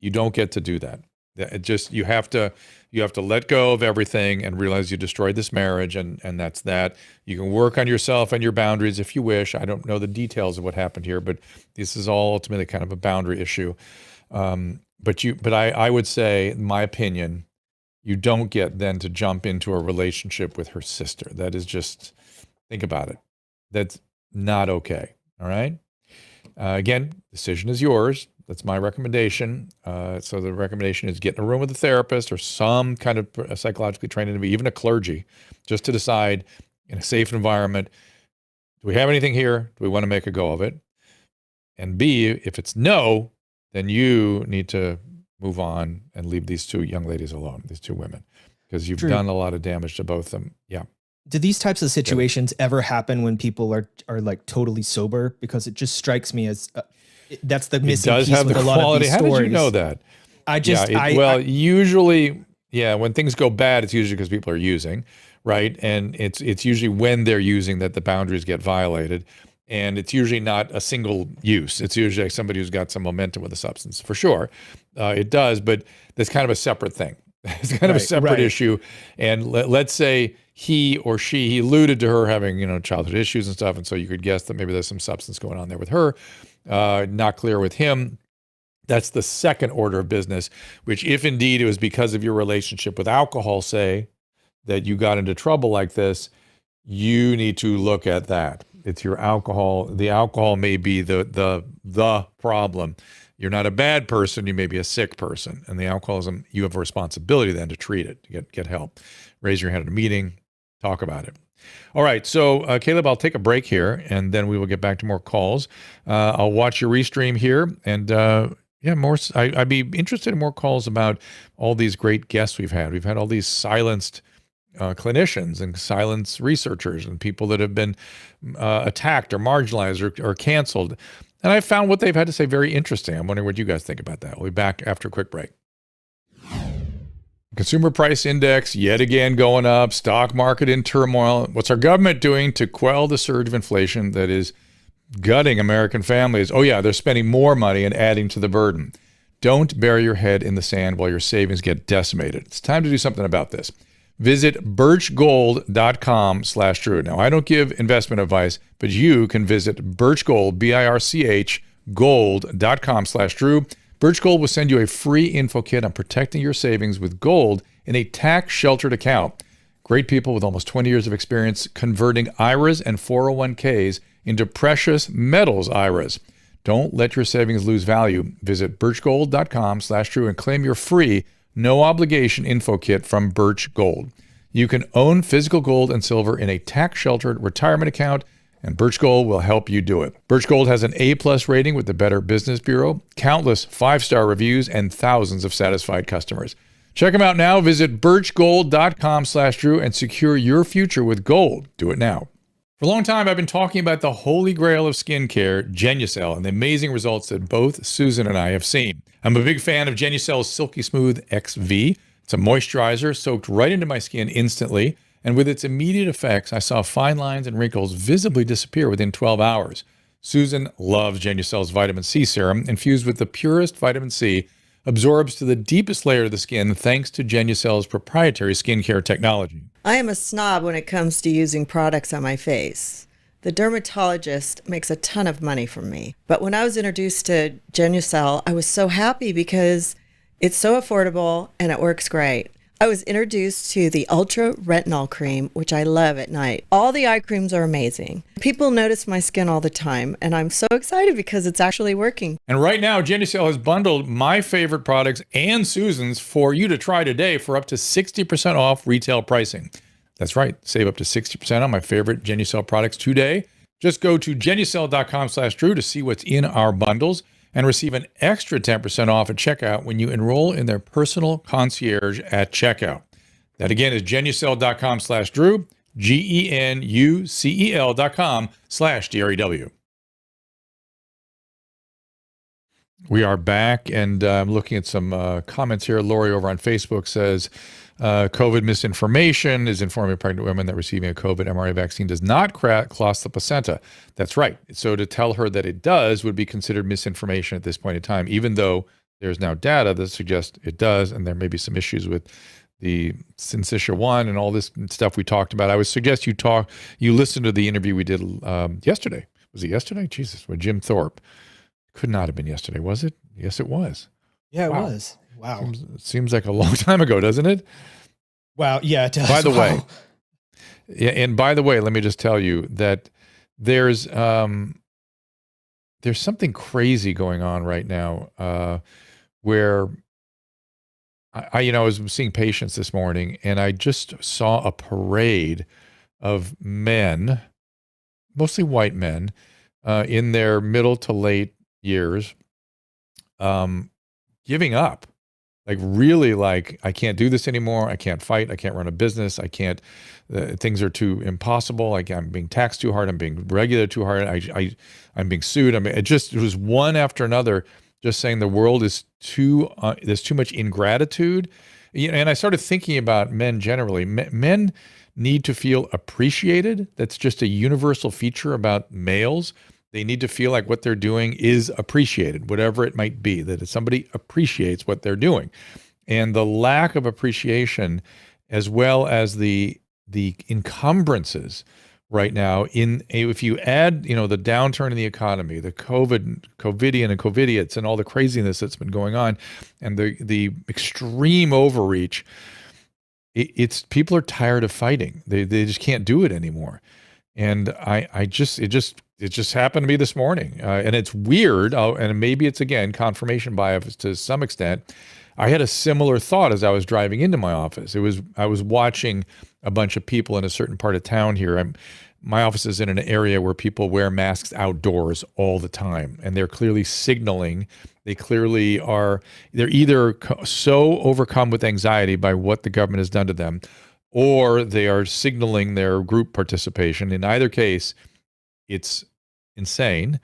You don't get to do that. It just, you have to let go of everything and realize you destroyed this marriage, and that's that. You can work on yourself and your boundaries if you wish. I don't know the details of what happened here, but this is all ultimately kind of a boundary issue. But I would say, in my opinion, you don't get then to jump into a relationship with her sister. That is just, think about it. That's not okay. All right. Again, decision is yours. That's my recommendation. So the recommendation is get in a room with a therapist or some kind of psychologically trained individual, even a clergy, just to decide in a safe environment, do we have anything here? Do we want to make a go of it? And B, if it's no, then you need to move on and leave these two young ladies alone, these two women, because you've done a lot of damage to both of them. Yeah. Do these types of situations ever happen when people are like totally sober? Because it just strikes me as that's the missing piece with a lot of these stories. How did you know that? Usually, when things go bad, it's usually because people are using, right? And it's usually when they're using that the boundaries get violated. And it's usually not a single use. It's usually like somebody who's got some momentum with a substance, for sure. It does, but that's kind of a separate thing. It's kind of a separate issue. And let's say he alluded to her having, childhood issues and stuff. And so you could guess that maybe there's some substance going on there with her, not clear with him. That's the second order of business, which if indeed it was because of your relationship with alcohol, say, that you got into trouble like this, you need to look at that. It's your alcohol. The alcohol may be the problem. You're not a bad person. You may be a sick person. And the alcoholism, you have a responsibility then to treat it, to get help. Raise your hand at a meeting, talk about it. All right. So, Caleb, I'll take a break here, and then we will get back to more calls. I'll watch your restream here. And more. I'd be interested in more calls about all these great guests we've had. We've had all these silenced clinicians and silence researchers and people that have been attacked or marginalized or canceled. And I found what they've had to say very interesting. I'm wondering what you guys think about that. We'll be back after a quick break. Consumer price index yet again going up, stock market in turmoil. What's our government doing to quell the surge of inflation that is gutting American families? Oh yeah, they're spending more money and adding to the burden. Don't bury your head in the sand while your savings get decimated. It's time to do something about this. Visit birchgold.com/Drew. Now, I don't give investment advice, but you can visit birchgold, BIRCH, gold.com/Drew. Birch Gold will send you a free info kit on protecting your savings with gold in a tax-sheltered account. Great people with almost 20 years of experience converting IRAs and 401ks into precious metals IRAs. Don't let your savings lose value. Visit birchgold.com/Drew and claim your free no obligation info kit from Birch Gold. You can own physical gold and silver in a tax-sheltered retirement account, and Birch Gold will help you do it. Birch Gold has an A+ rating with the Better Business Bureau, countless 5-star reviews, and thousands of satisfied customers. Check them out now. Visit birchgold.com/Drew and secure your future with gold. Do it now. For a long time, I've been talking about the holy grail of skincare, Genucel, and the amazing results that both Susan and I have seen. I'm a big fan of Genucel's Silky Smooth XV. It's a moisturizer soaked right into my skin instantly, and with its immediate effects, I saw fine lines and wrinkles visibly disappear within 12 hours. Susan loves Genucel's vitamin C serum, infused with the purest vitamin C, absorbs to the deepest layer of the skin thanks to Genucel's proprietary skincare technology. I am a snob when it comes to using products on my face. The dermatologist makes a ton of money from me. But when I was introduced to Genucel, I was so happy because it's so affordable and it works great. I was introduced to the Ultra Retinol Cream, which I love at night. All the eye creams are amazing. People notice my skin all the time, and I'm so excited because it's actually working. And right now, Genucel has bundled my favorite products and Susan's for you to try today for up to 60% off retail pricing. That's right. Save up to 60% on my favorite Genucel products today. Just go to genucel.com/Drew to see what's in our bundles and receive an extra 10% off at checkout when you enroll in their personal concierge at checkout. That again is genucel.com/Drew, GENUCEL.com/DREW. We are back, and I'm looking at some comments here. Lori over on Facebook says, COVID misinformation is informing pregnant women that receiving a COVID mRNA vaccine does not cross the placenta. That's right. So to tell her that it does would be considered misinformation at this point in time, even though there's now data that suggests it does, and there may be some issues with the Syncytia 1 and all this stuff we talked about. I would suggest you listen to the interview we did yesterday. Was it yesterday? Jesus, with Jim Thorpe. Could not have been yesterday, was it? Yes, it was. Yeah, it was. Wow. Seems like a long time ago, doesn't it? Wow. Yeah, it does. By the way, yeah, and by the way, let me just tell you that there's something crazy going on right now where I was seeing patients this morning, and I just saw a parade of men, mostly white men, in their middle to late years, giving up. Like really, like, I can't do this anymore. I can't fight. I can't run a business. I can't. Things are too impossible. Like I'm being taxed too hard. I'm being regulated too hard. I'm being sued. I mean, it was one after another, just saying the world is too. There's too much ingratitude. And I started thinking about men generally. Men need to feel appreciated. That's just a universal feature about males. They need to feel like what they're doing is appreciated, whatever it might be, that somebody appreciates what they're doing. And the lack of appreciation, as well as the encumbrances right now, if you add, the downturn in the economy, the COVIDian and COVIDiots and all the craziness that's been going on, and the extreme overreach, it's people are tired of fighting. They just can't do it anymore. And it just happened to me this morning, and it's weird. And maybe it's again confirmation bias to some extent. I had a similar thought as I was driving into my office. I was watching a bunch of people in a certain part of town here. My office is in an area where people wear masks outdoors all the time, and they're clearly signaling. They clearly are. They're either so overcome with anxiety by what the government has done to them, or they are signaling their group participation. In either case, it's insane,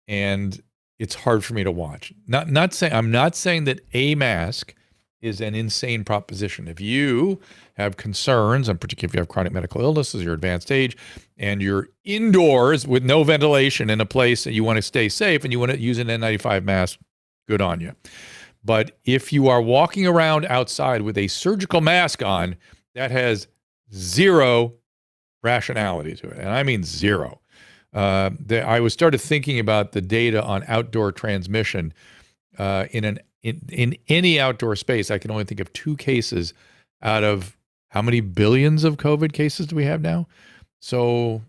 and it's hard for me to watch. I'm not saying that a mask is an insane proposition. If you have concerns, and particularly if you have chronic medical illnesses, you're advanced age, and you're indoors with no ventilation in a place that you want to stay safe and you want to use an N95 mask, good on you. But if you are walking around outside with a surgical mask on, that has zero rationality to it. And I mean zero. I started thinking about the data on outdoor transmission in any outdoor space. I can only think of 2 cases out of how many billions of COVID cases do we have now? So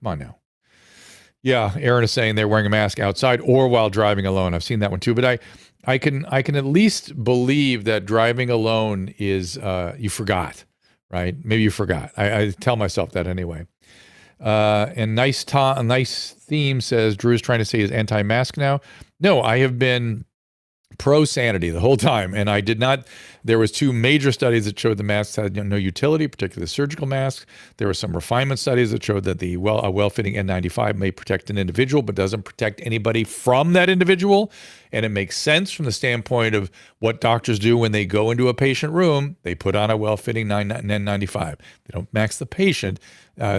come on now. Yeah, Aaron is saying they're wearing a mask outside or while driving alone. I've seen that one too, but I can at least believe that driving alone is you forgot, right? Maybe you forgot. I tell myself that anyway. And nice theme says Drew is trying to say he's anti-mask now. No, I have been pro sanity the whole time. And I did not, there was 2 major studies that showed the masks had no utility, particularly the surgical masks. There were some refinement studies that showed that a well-fitting N95 may protect an individual, but doesn't protect anybody from that individual. And it makes sense from the standpoint of what doctors do when they go into a patient room. They put on a well-fitting N95. They don't mask the patient.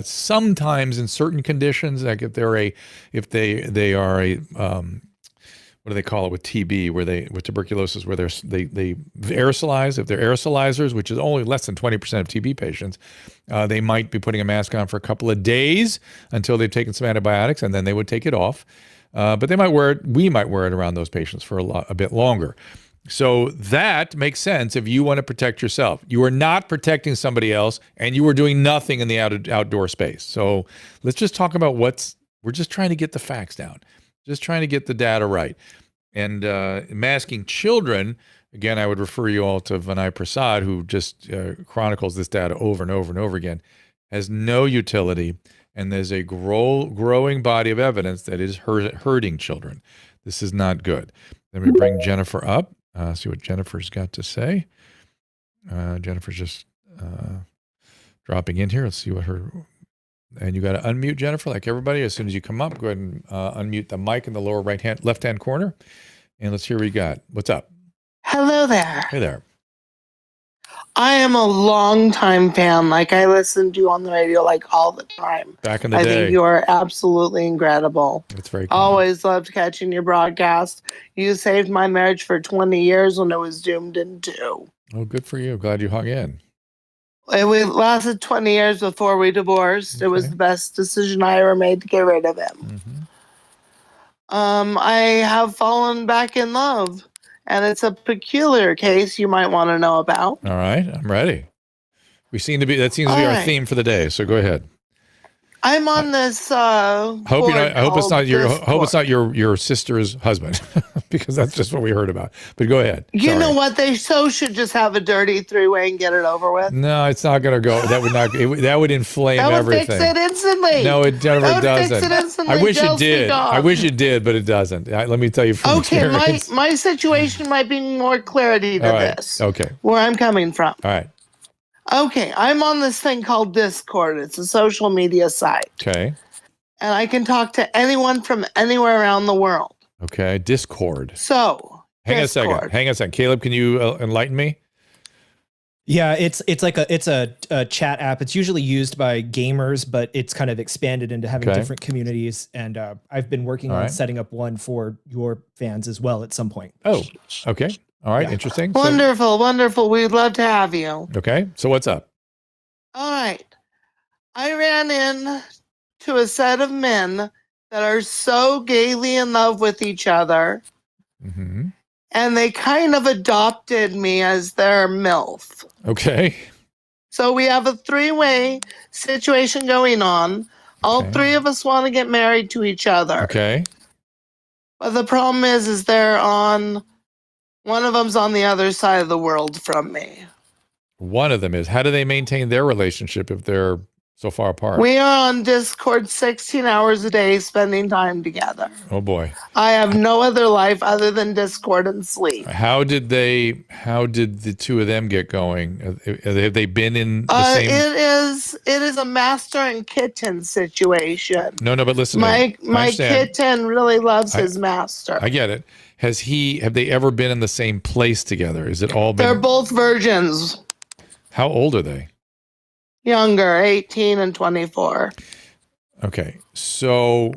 Sometimes in certain conditions, like if they are a what do they call it with TB, with tuberculosis, where they aerosolize. If they're aerosolizers, which is only less than 20% of TB patients, they might be putting a mask on for a couple of days until they've taken some antibiotics, and then they would take it off. But they might wear it. We might wear it around those patients for a bit longer. So that makes sense if you want to protect yourself. You are not protecting somebody else, and you are doing nothing in the outdoor space. So let's just talk about we're just trying to get the facts down, just trying to get the data right. And masking children, again, I would refer you all to Vinay Prasad, who just chronicles this data over and over and over again, has no utility, and there's a growing body of evidence that is hurting children. This is not good. Let me bring Jennifer up. See what Jennifer's got to say. Jennifer's just dropping in here. Let's see what and you got to unmute Jennifer like everybody. As soon as you come up, go ahead and unmute the mic in the lower left-hand corner. And let's hear what you got. What's up? Hello there. Hey there. I am a longtime fan. Like, I listen to you on the radio like all the time. Back in the I day. think you are absolutely incredible. It's very cool. Always loved catching your broadcast. You saved my marriage for 20 years when it was doomed in 2. Oh, good for you. Glad you hung in. It lasted 20 years before we divorced. Okay. It was the best decision I ever made to get rid of him. Mm-hmm. I have fallen back in love, and it's a peculiar case you might want to know about. All right, I'm ready. That seems to be our theme for the day. So go ahead. I'm on this. I hope it's not your sister's husband, because that's just what we heard about. But go ahead. You know what? They should just have a dirty 3-way and get it over with. No, it's not going to go. That would not. That would inflame That would everything. fix it instantly. No, it never That would doesn't. fix it instantly. I wish it Girls did. be gone. I wish it did, but it doesn't. Let me tell you from Okay, experience. my situation might be more clarity to All right. this. Okay. Where I'm coming from. All right. Okay, I'm on this thing called Discord. It's a social media site. Okay. And I can talk to anyone from anywhere around the world. Okay. Discord. So, Hang Discord. on a second. Caleb, can you enlighten me? Yeah, it's a chat app. It's usually used by gamers, but it's kind of expanded into having different communities. And I've been working on setting up one for your fans as well at some point. Oh, okay. All right. Yeah. Interesting. Wonderful. We'd love to have you. Okay. So what's up? All right. I ran in to a set of men that are so gaily in love with each other. Mm-hmm. And they kind of adopted me as their MILF. Okay. So we have a 3-way situation going on. All 3 of us want to get married to each other. Okay. But the problem is one of them's on the other side of the world from me. One of them is. How do they maintain their relationship if they're so far apart? We are on Discord 16 hours a day, spending time together. Oh boy. I have no other life other than Discord and sleep. How did the 2 of them get going? Have they been in the same? It is a master and kitten situation. No, but listen. My kitten really loves his master. I get it. Have they ever been in the same place together? Is it all been? They're both virgins. How old are they? Younger, 18 and 24. Okay, so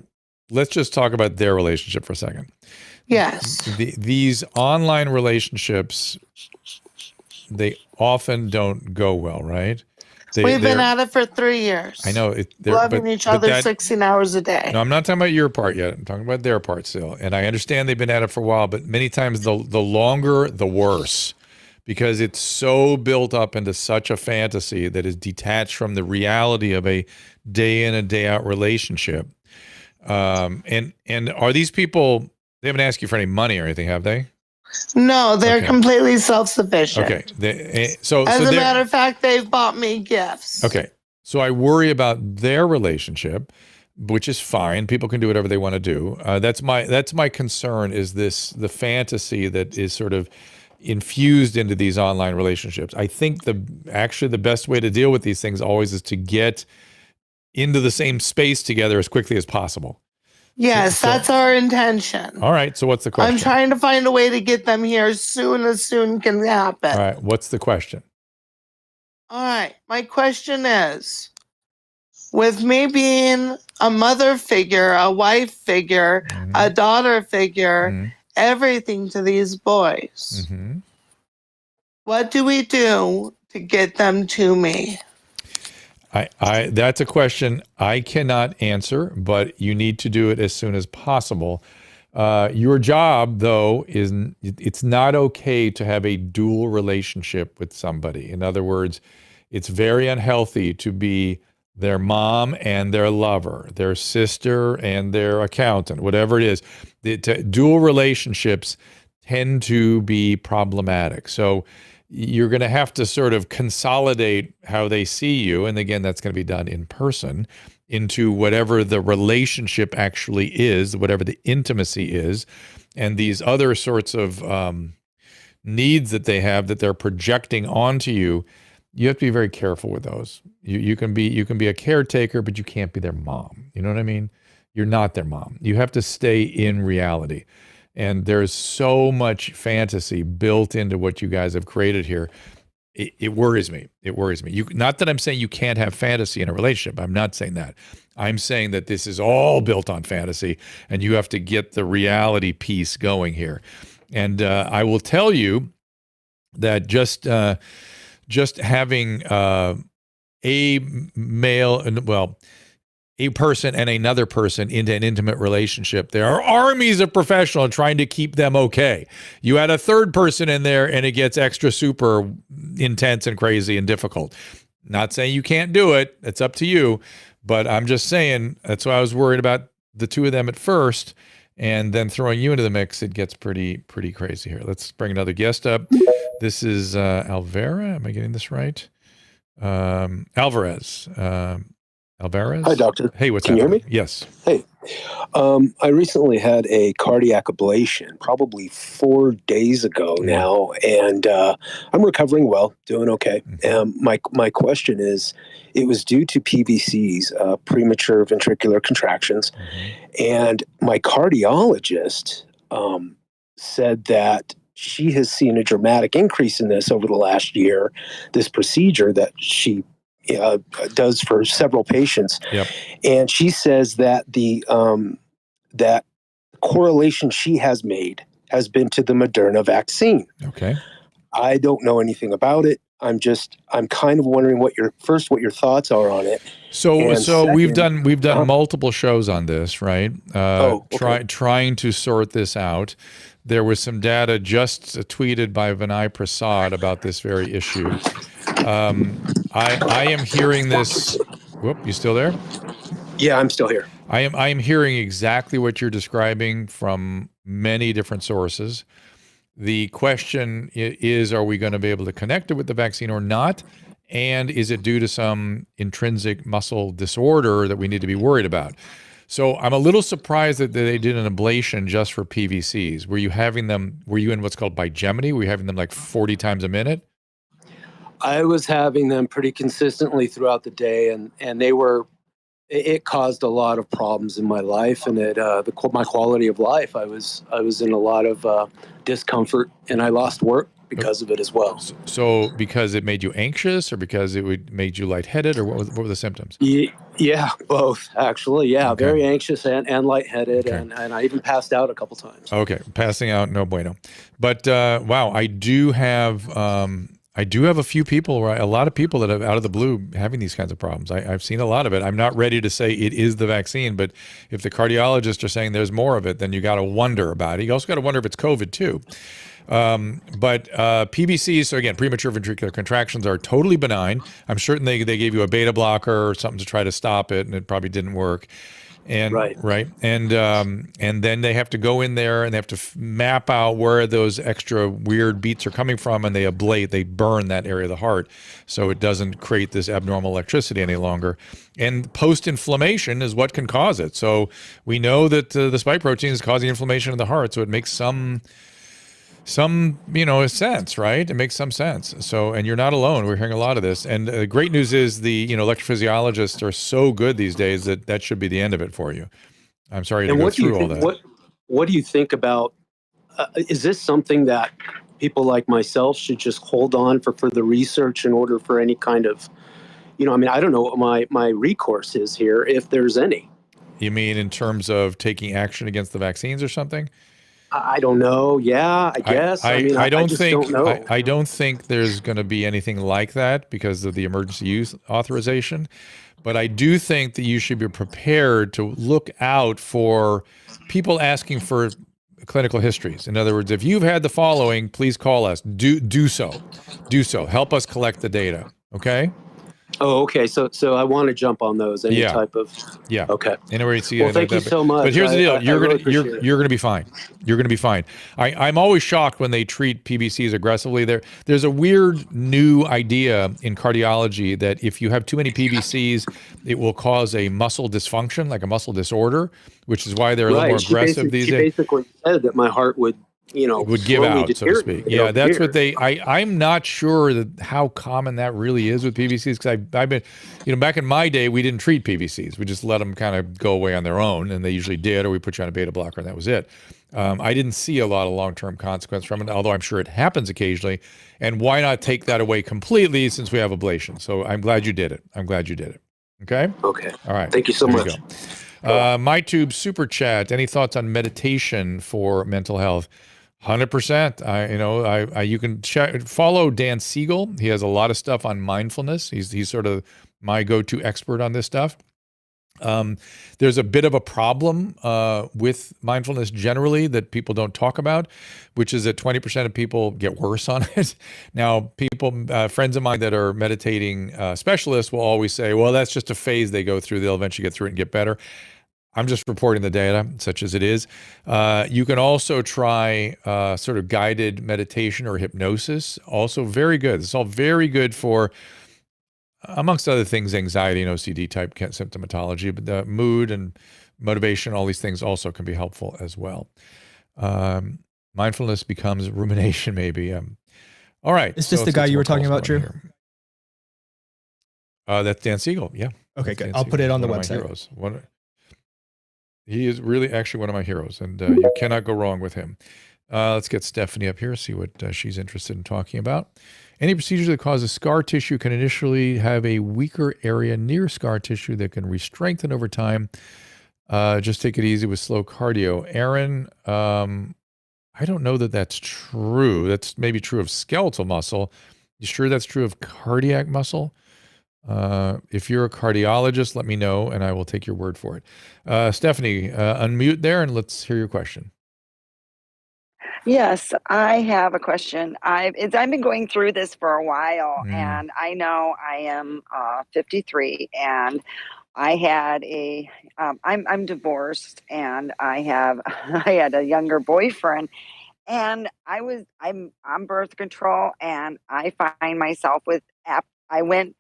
let's just talk about their relationship for a second. Yes. These online relationships, they often don't go well, right? We've been at it for 3 years. I know. Loving each other 16 hours a day. No, I'm not talking about your part yet. I'm talking about their part still. And I understand they've been at it for a while, but many times the longer, the worse. Because it's so built up into such a fantasy that is detached from the reality of a day in and day out relationship. And are these people, they haven't asked you for any money or anything, have they? No, they're completely self-sufficient. Okay. As a matter of fact, they've bought me gifts. Okay. So I worry about their relationship which is fine. People can do whatever they want to do. That's my concern, is the fantasy that is sort of infused into these online relationships. I think the best way to deal with these things always is to get into the same space together as quickly as possible. Yes, that's our intention. All right. So what's the question? I'm trying to find a way to get them here as soon can happen. All right. What's the question? All right. My question is, with me being a mother figure, a wife figure, a daughter figure, everything to these boys, what do we do to get them to me? That's a question I cannot answer, but you need to do it as soon as possible. Your job, though, is it's not okay to have a dual relationship with somebody. In other words, it's very unhealthy to be their mom and their lover, their sister and their accountant, whatever it is. Dual relationships tend to be problematic. So you're going to have to sort of consolidate how they see you. And again, that's going to be done in person, into whatever the relationship actually is, whatever the intimacy is. And these other sorts of needs that they have that they're projecting onto you, you have to be very careful with those. You can be a caretaker, but you can't be their mom. You know what I mean? You're not their mom. You have to stay in reality. And there's so much fantasy built into what you guys have created here. It worries me. It worries me. Not that I'm saying you can't have fantasy in a relationship. I'm not saying that. I'm saying that this is all built on fantasy, and you have to get the reality piece going here. And I will tell you that just having a person and another person into an intimate relationship, there are armies of professionals trying to keep them okay. You add a third person in there and it gets extra super intense and crazy and difficult. Not saying you can't do it. It's up to you. But I'm just saying, that's why I was worried about the two of them at first, and then throwing you into the mix, it gets pretty crazy here. Let's bring another guest up. This is Alvera. Am I getting this right? Alvarez. Alvarez? Hi, doctor. Hey, what's Can you hear happening? me? Yes. Hey, I recently had a cardiac ablation, probably 4 days ago now, and I'm recovering well, doing okay. My question is, it was due to PVCs, premature ventricular contractions, and my cardiologist said that she has seen a dramatic increase in this over the last year, this procedure that she does for several patients. Yep. And she says that the that correlation she has made has been to the Moderna vaccine. Okay. I don't know anything about it. I'm kind of wondering what your thoughts are on it. So second, we've done multiple shows on this, right? Okay. Trying to sort this out. There was some data just tweeted by Vinay Prasad about this very issue. I am hearing this. Whoop, you still there? Yeah, I'm still here. I am hearing exactly what you're describing from many different sources. The question is, are we going to be able to connect it with the vaccine or not? And is it due to some intrinsic muscle disorder that we need to be worried about? So I'm a little surprised that they did an ablation just for PVCs. Were you in what's called bigeminy? Were you having them like 40 times a minute? I was having them pretty consistently throughout the day, and it caused a lot of problems in my life, and my quality of life. I was in a lot of discomfort, and I lost work because of it as well. So because it made you anxious, or because it made you lightheaded, or what were the symptoms? Yeah, both actually. Yeah, Okay. very anxious and lightheaded, Okay. and I even passed out a couple times. Okay, passing out, no bueno. But wow, I do have a few people, a lot of people that have out of the blue having these kinds of problems. I've seen a lot of it. I'm not ready to say it is the vaccine, but if the cardiologists are saying there's more of it, then you got to wonder about it. You also got to wonder if it's COVID too. But PVCs, so again, premature ventricular contractions, are totally benign. I'm certain they gave you a beta blocker or something to try to stop it, and it probably didn't work. And Right. and then they have to go in there and they have to map out where those extra weird beats are coming from, and they burn that area of the heart so it doesn't create this abnormal electricity any longer. And post-inflammation is what can cause it. So we know that the spike protein is causing inflammation in the heart, so it makes some sense, right? It makes some sense. So, and you're not alone. We're hearing a lot of this. And the great news is the electrophysiologists are so good these days that should be the end of it for you. I'm sorry to go through all that. What do you think about? Is this something that people like myself should just hold on for further research in order for any kind of, I don't know what my recourse is here, if there's any. You mean in terms of taking action against the vaccines or something? I don't know. Yeah, I guess. I don't know. I don't think there's going to be anything like that because of the emergency use authorization. But I do think that you should be prepared to look out for people asking for clinical histories. In other words, if you've had the following, please call us. Do so. Help us collect the data. Okay. Oh, okay. So I want to jump on those. Any type of. Yeah. Okay. Anyway, thank you so much. But here's the deal: you're gonna be fine. You're gonna be fine. I'm always shocked when they treat PVCs aggressively. There's a weird new idea in cardiology that if you have too many PVCs, it will cause a muscle dysfunction, like a muscle disorder, which is why they're a little more aggressive these days. She basically said that my heart would give out, so to speak. Yeah, that's what I'm not sure that how common that really is with PVCs, because I've been, back in my day, we didn't treat PVCs. We just let them kind of go away on their own, and they usually did, or we put you on a beta blocker, and that was it. I didn't see a lot of long-term consequence from it, although I'm sure it happens occasionally. And why not take that away completely since we have ablation? So I'm glad you did it. Okay? Okay. All right. Thank you so much. MyTube Super Chat. Any thoughts on meditation for mental health? 100%. You can follow Dan Siegel. He has a lot of stuff on mindfulness. He's sort of my go-to expert on this stuff. There's a bit of a problem with mindfulness generally that people don't talk about, which is that 20% of people get worse on it. Now, friends of mine that are meditating specialists will always say, well, that's just a phase they go through. They'll eventually get through it and get better. I'm just reporting the data, such as it is. You can also try sort of guided meditation or hypnosis. Also very good. It's all very good for, amongst other things, anxiety and OCD type symptomatology, but the mood and motivation, all these things also can be helpful as well. Mindfulness becomes rumination, maybe. All right. Is this the guy you were talking about, Drew? That's Dan Siegel. Yeah. Okay, good. I'll put it on the website. He is really actually one of my heroes, and you cannot go wrong with him. Let's get Stephanie up here, see what she's interested in talking about. Any procedure that causes scar tissue can initially have a weaker area near scar tissue that can re-strengthen over time. Just take it easy with slow cardio. Aaron, I don't know that that's true. That's maybe true of skeletal muscle. You sure that's true of cardiac muscle? If you're a cardiologist, let me know, and I will take your word for it. Stephanie, unmute there, and let's hear your question. Yes, I have a question. I've been going through this for a while, and I know I am 53, and I had I'm divorced, and I had a younger boyfriend, and I'm on birth control, and I find myself I went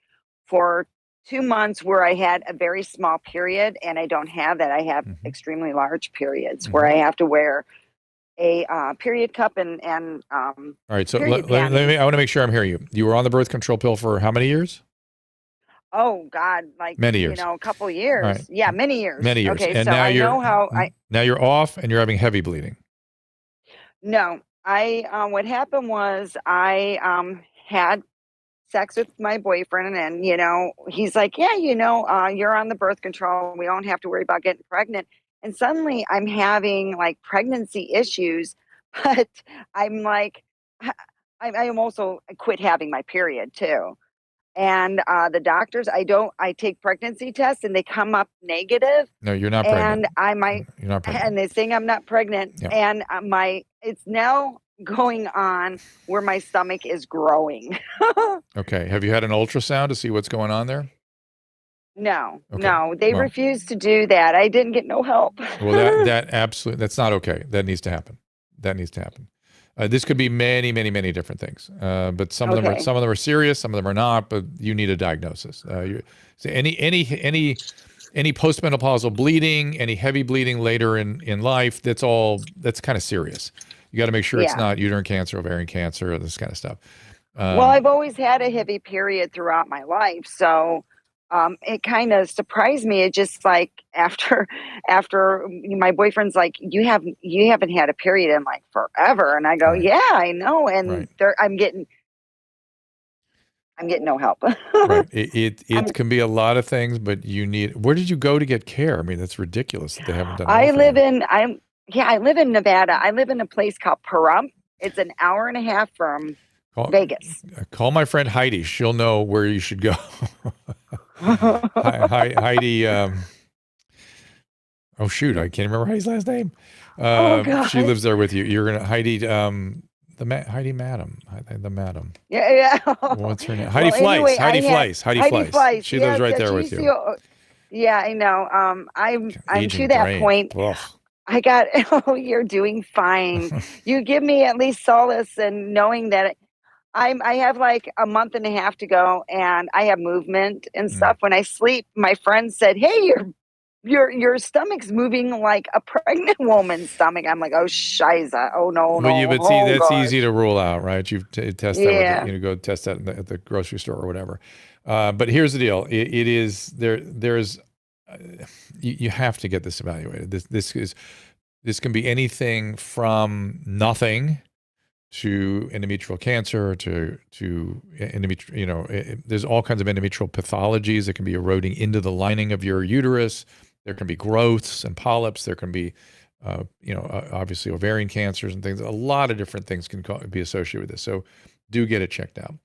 for 2 months where I had a very small period, and I don't have that. I have extremely large periods where I have to wear a period cup and all right. So let me. I want to make sure I'm hearing you. You were on the birth control pill for how many years? Oh God, like many years. A couple of years. Right. Yeah, many years. Many years. Okay, and so I know how Now you're off, and you're having heavy bleeding. No, what happened was I had sex with my boyfriend, and he's like, yeah, you're on the birth control. We don't have to worry about getting pregnant. And suddenly I'm having like pregnancy issues, but I'm like, I also quit having my period too. And the doctors, I take pregnancy tests and they come up negative. No, you're not pregnant. And you're not pregnant. And they're saying I'm not pregnant. Yeah. And it's now going on where my stomach is growing. Okay. Have you had an ultrasound to see what's going on there? No, Okay. no, they Well, refused to do that. I didn't get no help. well, that absolutely, that's not okay. That needs to happen. That needs to happen. This could be many, many, many different things. But some of them Okay. are serious. Some of them are not. But you need a diagnosis. So any postmenopausal bleeding, any heavy bleeding later in life, that's kind of serious. You got to make sure it's Yeah. not uterine cancer, ovarian cancer, or this kind of stuff. Well, I've always had a heavy period throughout my life, so it kind of surprised me. It just like after my boyfriend's like, you haven't had a period in like forever, and I go, Right. yeah, I know, and Right. I'm getting no help. Right. It can be a lot of things, but you need. Where did you go to get care? I mean, that's ridiculous that they haven't done. I live in Nevada. I live in a place called Pahrump. It's an hour and a half from Vegas. Call my friend Heidi. She'll know where you should go. Heidi. Oh shoot, I can't remember Heidi's last name. Oh God. She lives there with you. You're gonna Heidi. Heidi Madam. The Madam. Yeah. What's her name? Heidi Well, Fleiss. anyway, Heidi Fleiss. Heidi Fleiss. She lives right there with you. Yeah, I know. I'm Aging to that brain. point. Ugh. I got. Oh, you're doing fine. You give me at least solace in knowing that I have like a month and a half to go, and I have movement and stuff. When I sleep, my friend said, "Hey, your stomach's moving like a pregnant woman's stomach." I'm like, "Oh, shiza. Oh no, no." Well, but see, oh, that's gosh. easy to rule out, right? You test that with go test that at the grocery store or whatever. But here's the deal: it is there's you have to get this evaluated. This can be anything from nothing to endometrial cancer to endometrial. There's all kinds of endometrial pathologies that can be eroding into the lining of your uterus. There can be growths and polyps. There can be, obviously ovarian cancers and things. A lot of different things can be associated with this. So do get it checked out.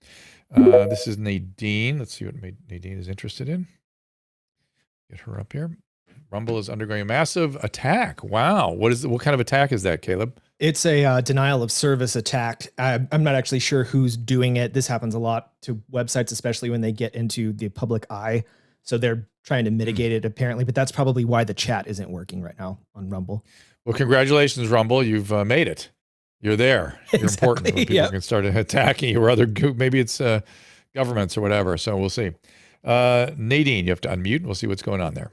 This is Nadine. Let's see what Nadine is interested in. Get her up here. Rumble is undergoing a massive attack. Wow. What kind of attack is that, Caleb? It's a denial of service attack. I'm not actually sure who's doing it. This happens a lot to websites, especially when they get into the public eye. So they're trying to mitigate it apparently, but that's probably why the chat isn't working right now on Rumble. Well, congratulations, Rumble. You've made it. You're there. You're important. When people can start attacking you or maybe it's governments or whatever. So we'll see. Nadine, you have to unmute. We'll see what's going on there.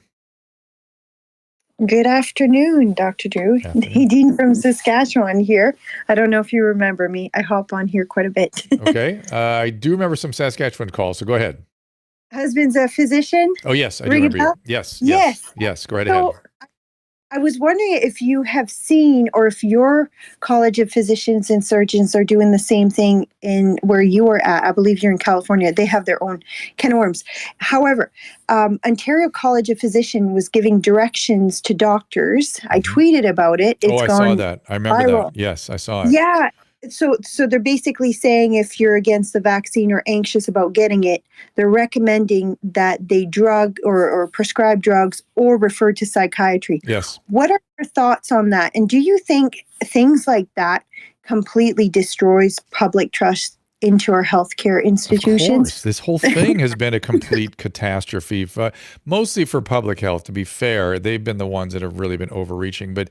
Good afternoon, Dr. Drew. Nadine from Saskatchewan here. I don't know if you remember me. I hop on here quite a bit. Okay. I do remember some Saskatchewan calls, so go ahead. Husband's a physician. Oh, yes. I do remember you. Yes. Go right ahead. I was wondering if you have seen or if your College of Physicians and Surgeons are doing the same thing in where you are at. I believe you're in California. They have their own can of worms. However, Ontario College of Physicians was giving directions to doctors. I tweeted about it. I saw that. I remember that. Yes, I saw it. Yeah. So they're basically saying if you're against the vaccine or anxious about getting it, they're recommending that they drug or prescribe drugs or refer to psychiatry. Yes. What are your thoughts on that? And do you think things like that completely destroys public trust into our healthcare institutions? Of course. This whole thing has been a complete catastrophe, mostly for public health. To be fair, they've been the ones that have really been overreaching. But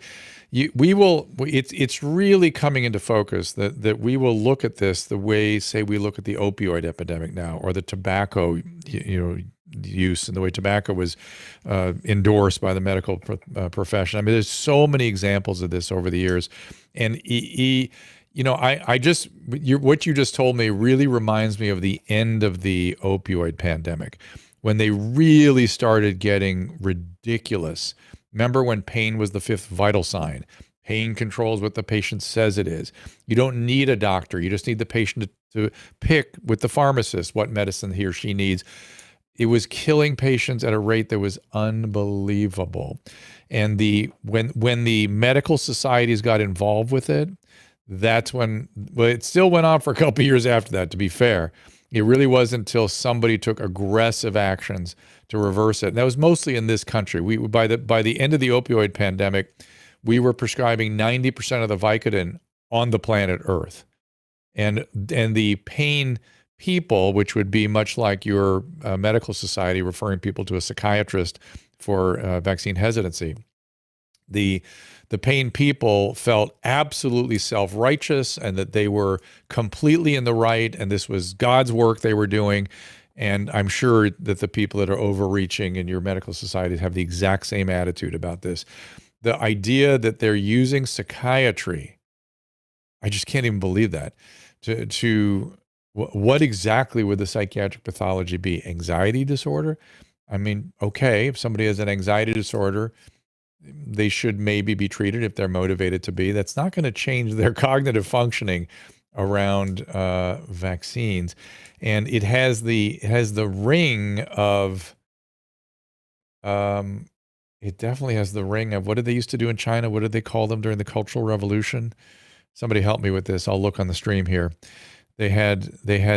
it's really coming into focus that we will look at this the way, say, we look at the opioid epidemic now, or the tobacco, use, and the way tobacco was endorsed by the medical profession. I mean, there's so many examples of this over the years, and what you just told me really reminds me of the end of the opioid pandemic, when they really started getting ridiculous. Remember when pain was the fifth vital sign? Pain controls what the patient says it is. You don't need a doctor. You just need the patient to pick with the pharmacist what medicine he or she needs. It was killing patients at a rate that was unbelievable. And when the medical societies got involved with it, that's when, it still went on for a couple of years after that, to be fair. It really wasn't until somebody took aggressive actions to reverse it. And that was mostly in this country. By the end of the opioid pandemic, we were prescribing 90% of the Vicodin on the planet Earth. And the pain people, which would be much like your medical society referring people to a psychiatrist for vaccine hesitancy. The pain people felt absolutely self-righteous and that they were completely in the right and this was God's work they were doing. And I'm sure that the people that are overreaching in your medical societies have the exact same attitude about this. The idea that they're using psychiatry, I just can't even believe that. What exactly would the psychiatric pathology be? Anxiety disorder? I mean, okay, if somebody has an anxiety disorder, they should maybe be treated if they're motivated to be. That's not going to change their cognitive functioning around vaccines. And it has the ring of, it definitely has the ring of, what did they used to do in China? What did they call them during the Cultural Revolution? Somebody help me with this. I'll look on the stream here. They had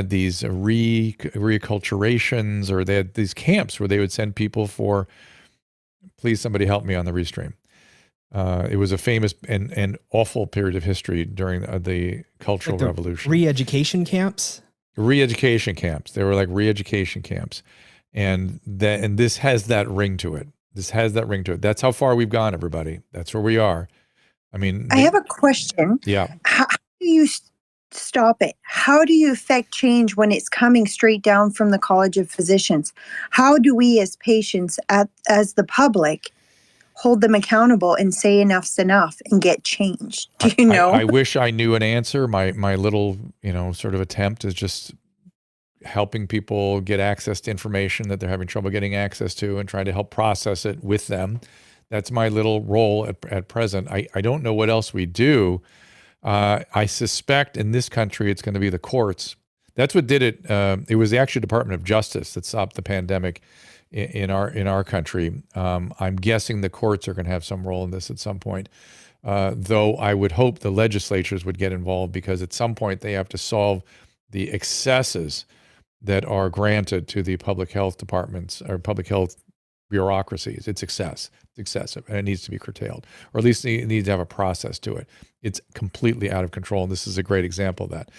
these reacculturations, or they had these camps where they would send people for, please somebody help me on the restream. It was a famous and awful period of history during the Cultural Revolution. Re-education camps? Re-education camps. They were like re-education camps. And this has that ring to it. This has that ring to it. That's how far we've gone, everybody. That's where we are. I mean, I have a question. Yeah. How do you stop it? How do you affect change when it's coming straight down from the College of Physicians? How do we as patients, as the public, hold them accountable and say enough's enough and get change? Do you know? I wish I knew an answer. My little, sort of attempt is just helping people get access to information that they're having trouble getting access to and trying to help process it with them. That's my little role at present. I don't know what else we do. I suspect in this country it's going to be the courts. That's what did it. It was the actual Department of Justice that stopped the pandemic in our country. I'm guessing the courts are going to have some role in this at some point. Though I would hope the legislatures would get involved, because at some point they have to solve the excesses that are granted to the public health departments or public health bureaucracies. It's excessive, and it needs to be curtailed, or at least it needs to have a process to it. It's completely out of control, and this is a great example of that.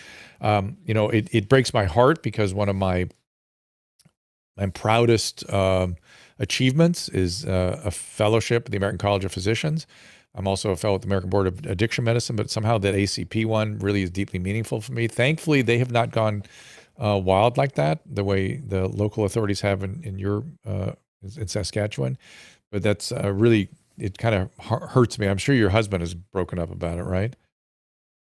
It breaks my heart, because one of my proudest achievements is a fellowship at the American College of Physicians. I'm also a fellow at the American Board of Addiction Medicine, but somehow that ACP one really is deeply meaningful for me. Thankfully, they have not gone wild like that, the way the local authorities have in Saskatchewan. But that's really, it kind of hurts me. I'm sure your husband is broken up about it, right?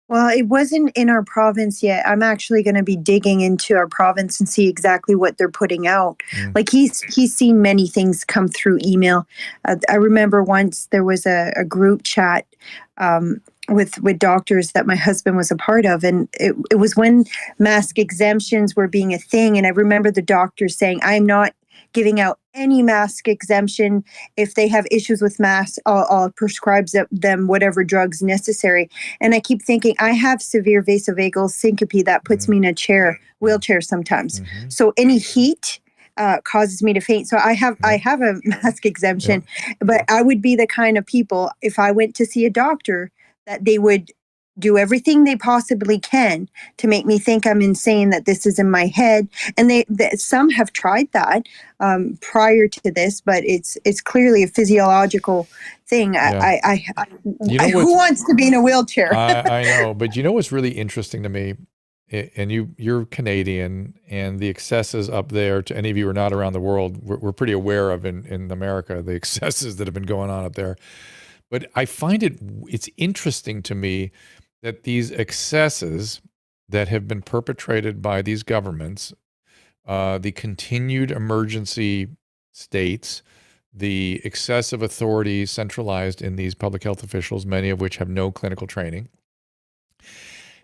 Well, it wasn't in our province yet. I'm actually going to be digging into our province and see exactly what they're putting out. Like he's seen many things come through email. I remember once there was a group chat with doctors that my husband was a part of, and it was when mask exemptions were being a thing. And I remember the doctors saying, "I'm not giving out any mask exemption. If they have issues with masks, I'll prescribe them whatever drugs necessary." And I keep thinking, I have severe vasovagal syncope that puts me in a wheelchair sometimes. So any heat causes me to faint. So I have a mask exemption, but I would be the kind of people, if I went to see a doctor, that they would do everything they possibly can to make me think I'm insane, that this is in my head. And some have tried that prior to this, but it's clearly a physiological thing. Yeah. Who wants to be in a wheelchair? I know, but you know what's really interesting to me, and you're Canadian, and the excesses up there, to any of you who are not around the world, we're pretty aware of in America, the excesses that have been going on up there. But I find it's interesting to me that these excesses that have been perpetrated by these governments, the continued emergency states, the excessive authority centralized in these public health officials, many of which have no clinical training,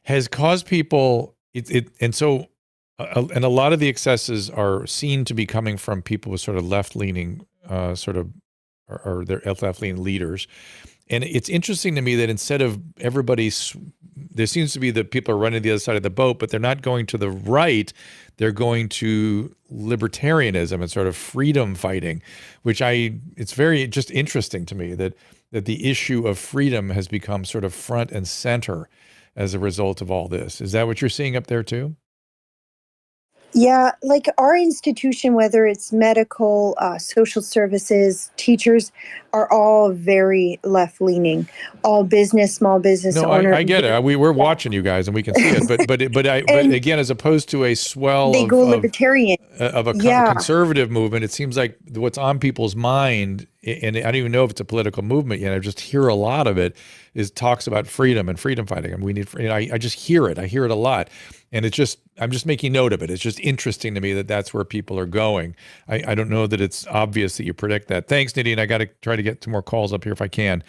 has caused people, and a lot of the excesses are seen to be coming from people with sort of left-leaning or their left-leaning leaders. And it's interesting to me that instead of there seems to be that people are running the other side of the boat, but they're not going to the right. They're going to libertarianism and sort of freedom fighting, which it's very just interesting to me that the issue of freedom has become sort of front and center as a result of all this. Is that what you're seeing up there too? Yeah, like our institution, whether it's medical, social services, teachers, are all very left leaning. All business, small business No, owner. I get it. We're watching you guys, and we can see it. But And again, as opposed to a swell they go libertarian. of a Yeah. conservative movement, it seems like what's on people's mind, and I don't even know if it's a political movement yet. I just hear a lot of it is talks about freedom and freedom fighting, and we need. I just hear it. I hear it a lot, and I'm just making note of it. It's just interesting to me that that's where people are going. I don't know that it's obvious that you predict that. Thanks, Nadine. I got to try to get some more calls up here if I can.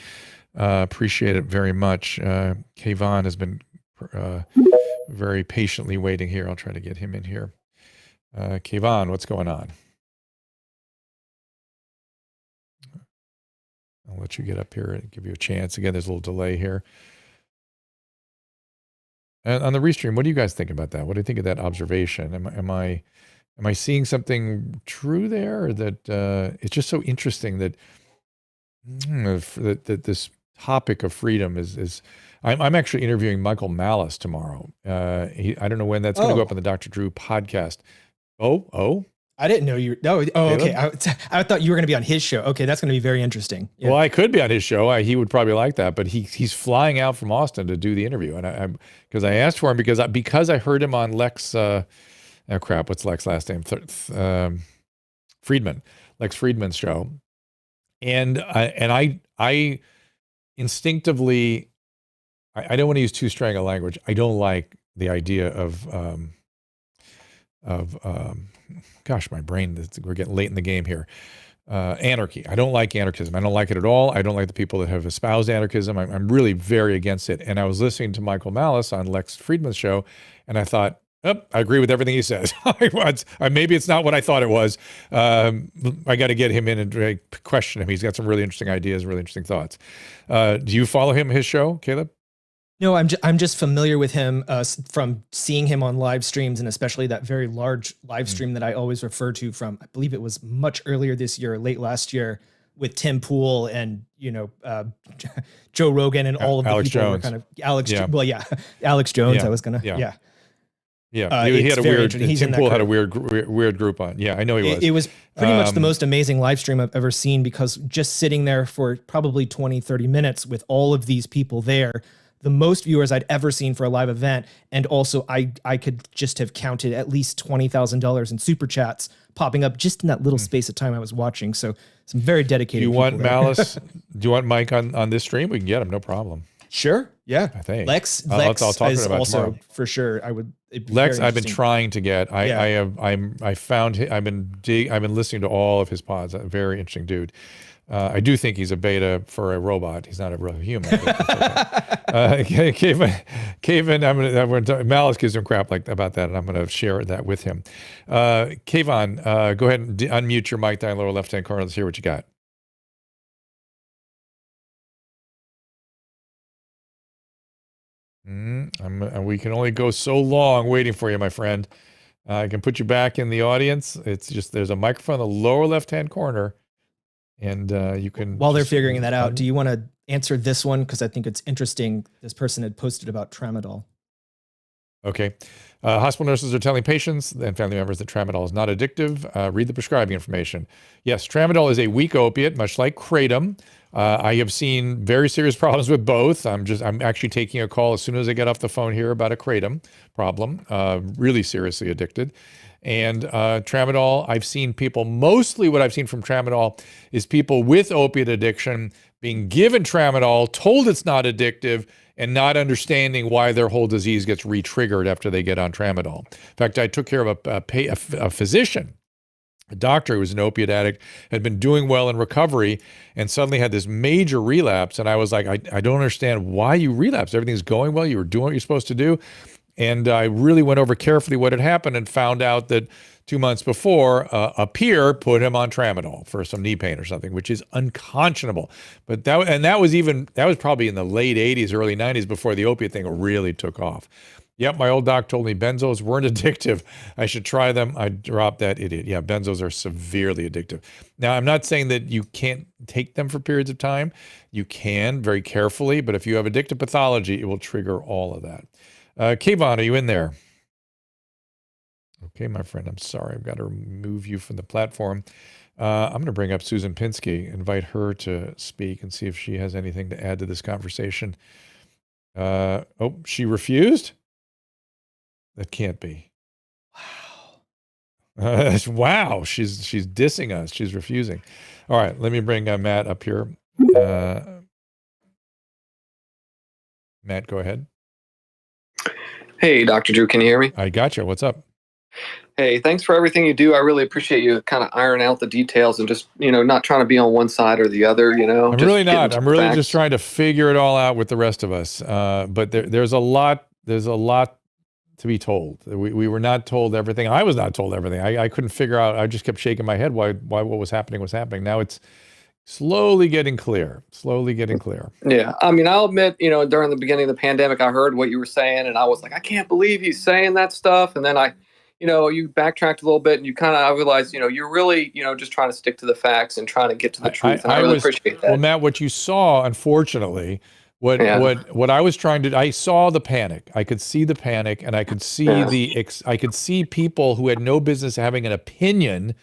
Appreciate it very much. Kayvon has been very patiently waiting here. I'll try to get him in here. Kayvon, what's going on? I'll let you get up here and give you a chance. Again, there's a little delay here. And on the restream, what do you guys think about that? What do you think of that observation? Am I seeing something true there, or that it's just so interesting that that this topic of freedom is I'm actually interviewing Michael Malice tomorrow. I don't know when that's going to go up on the Dr. Drew podcast. Oh, I didn't know you. No, okay. I thought you were going to be on his show. Okay, that's going to be very interesting. Yeah. Well, I could be on his show. He would probably like that, but he's flying out from Austin to do the interview, and because I asked for him because I heard him on Lex. What's Lex's last name? Friedman. Lex Friedman's show, and I instinctively, I don't want to use too strong a language. I don't like the idea of gosh, my brain, we're getting late in the game here. Anarchy. I don't like anarchism. I don't like it at all. I don't like the people that have espoused anarchism. I'm really very against it. And I was listening to Michael Malice on Lex Friedman's show, and I thought, I agree with everything he says. Maybe it's not what I thought it was. I got to get him in and question him. He's got some really interesting ideas, really interesting thoughts. Do you follow his show, Caleb? No, I'm just familiar with him from seeing him on live streams, and especially that very large live stream that I always refer to from, I believe it was much earlier this year, or late last year, with Tim Pool and Joe Rogan and all of the Alex people Jones. were kind of Alex Jones. I was gonna he had a weird. Tim Pool had a weird group on. Yeah, I know he was. It was pretty much the most amazing live stream I've ever seen, because just sitting there for probably 20, 30 minutes with all of these people there, the most viewers I'd ever seen for a live event. And also I could just have counted at least $20,000 in super chats popping up just in that little space of time I was watching. So some very dedicated Do you want people there. Malice? Do you want Mike on this stream? We can get him, no problem. Sure. Yeah. I think Lex I'll talk to him is about also tomorrow. for sure. Lex, I've been trying to get. I've been listening to all of his pods. A very interesting dude. I do think he's a beta for a robot. He's not a real human. Kayvon, Malice gives him crap about that, and I'm going to share that with him. Kayvon, go ahead and unmute your mic down in the lower left-hand corner. Let's hear what you got. We can only go so long waiting for you, my friend. I can put you back in the audience. It's just there's a microphone in the lower left-hand corner. And you can. While they're figuring that out, do you want to answer this one? Because I think it's interesting. This person had posted about tramadol. Okay. Hospital nurses are telling patients and family members that tramadol is not addictive. Read the prescribing information. Yes, tramadol is a weak opiate, much like kratom. I have seen very serious problems with both. I'm actually taking a call as soon as I get off the phone here about a kratom problem. Really seriously addicted. And tramadol, I've seen people, mostly what I've seen from tramadol is people with opiate addiction being given tramadol, told it's not addictive, and not understanding why their whole disease gets re-triggered after they get on tramadol. In fact, I took care of a physician, a doctor who was an opiate addict, had been doing well in recovery, and suddenly had this major relapse. And I was like, I don't understand why you relapsed. Everything's going well. You were doing what you're supposed to do. And I really went over carefully what had happened and found out that 2 months before, a peer put him on tramadol for some knee pain or something, which is unconscionable. But that was probably in the late 80s, early 90s before the opiate thing really took off. Yep, my old doc told me benzos weren't addictive. I should try them. I dropped that idiot. Yeah, benzos are severely addictive. Now, I'm not saying that you can't take them for periods of time. You can, very carefully, but if you have addictive pathology, it will trigger all of that. Kayvon, are you in there? Okay, my friend, I'm sorry. I've got to remove you from the platform. I'm going to bring up Susan Pinsky, invite her to speak and see if she has anything to add to this conversation. Oh, she refused? That can't be. Wow. Wow. She's dissing us. She's refusing. All right. Let me bring Matt up here. Matt, go ahead. Hey, Dr. Drew, can you hear me? I gotcha. What's up? Hey, thanks for everything you do. I really appreciate you kind of iron out the details and just, not trying to be on one side or the other, I'm really not. I'm really just trying to figure it all out with the rest of us. But there's a lot to be told. We were not told everything. I was not told everything. I couldn't figure out. I just kept shaking my head why what was happening was happening. Now it's slowly getting clear. Yeah. I mean, I'll admit, during the beginning of the pandemic, I heard what you were saying and I was like, I can't believe he's saying that stuff. And then you backtracked a little bit and I realized, you're really, just trying to stick to the facts and trying to get to the truth. And I really appreciate that. Well, Matt, what you saw, unfortunately, what I was trying to, I saw the panic. I could see the panic, and I could see I could see people who had no business having an opinion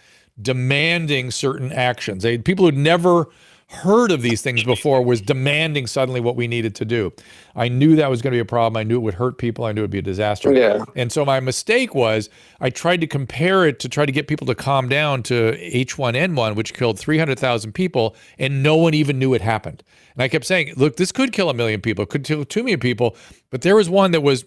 demanding certain actions. People who'd never heard of these things before was demanding suddenly what we needed to do. I knew that was going to be a problem. I knew it would hurt people. I knew it would be a disaster. Yeah. And so my mistake was I tried to compare it to try to get people to calm down to H1N1, which killed 300,000 people, and no one even knew it happened. And I kept saying, look, this could kill 1 million people, it could kill 2 million people, but there was one that was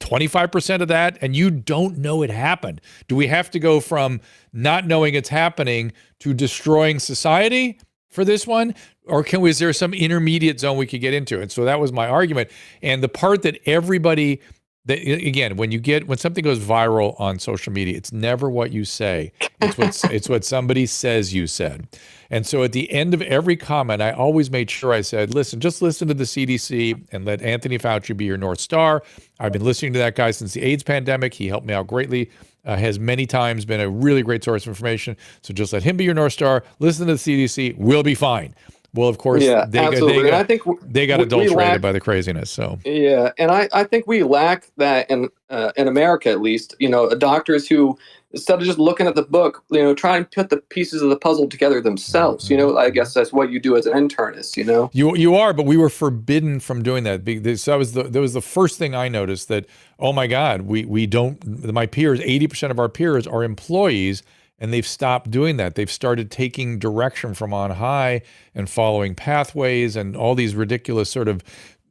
25% of that, and you don't know it happened. Do we have to go from not knowing it's happening to destroying society for this one? Or is there some intermediate zone we could get into? And so that was my argument. And the part that everybody, again, when something goes viral on social media, it's never what you say. It's what somebody says you said. And so at the end of every comment, I always made sure I said, just listen to the CDC and let Anthony Fauci be your North Star. I've been listening to that guy since the AIDS pandemic. He helped me out greatly, has many times been a really great source of information. So just let him be your North Star. Listen to the CDC. We'll be fine. Well, of course, I think they got adulterated by the craziness. So yeah, and I think we lack that in America, at least. Doctors who, instead of just looking at the book, try and put the pieces of the puzzle together themselves. I guess that's what you do as an internist. You are, but we were forbidden from doing that. That was the first thing I noticed. That, oh my God, we don't. My peers, 80% of our peers are employees. And they've stopped doing that. They've started taking direction from on high and following pathways and all these ridiculous sort of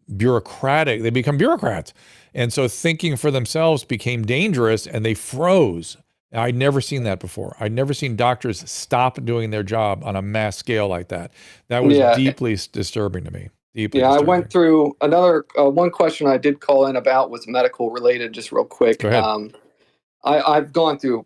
they become bureaucrats. And so thinking for themselves became dangerous, and they froze. I'd never seen that before. I'd never seen doctors stop doing their job on a mass scale like that. That was deeply disturbing to me. I went through another, one question I did call in about was medical related, just real quick. Go ahead. I've gone through,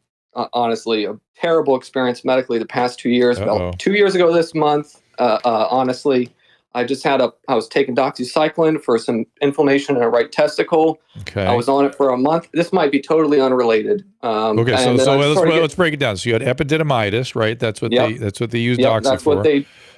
honestly, a terrible experience medically the past 2 years. About 2 years ago this month, honestly, I was taking doxycycline for some inflammation in a right testicle. Okay. I was on it for a month. This might be totally unrelated. Okay, so let's break it down. So you had epididymitis, right? That's what they use doxy for.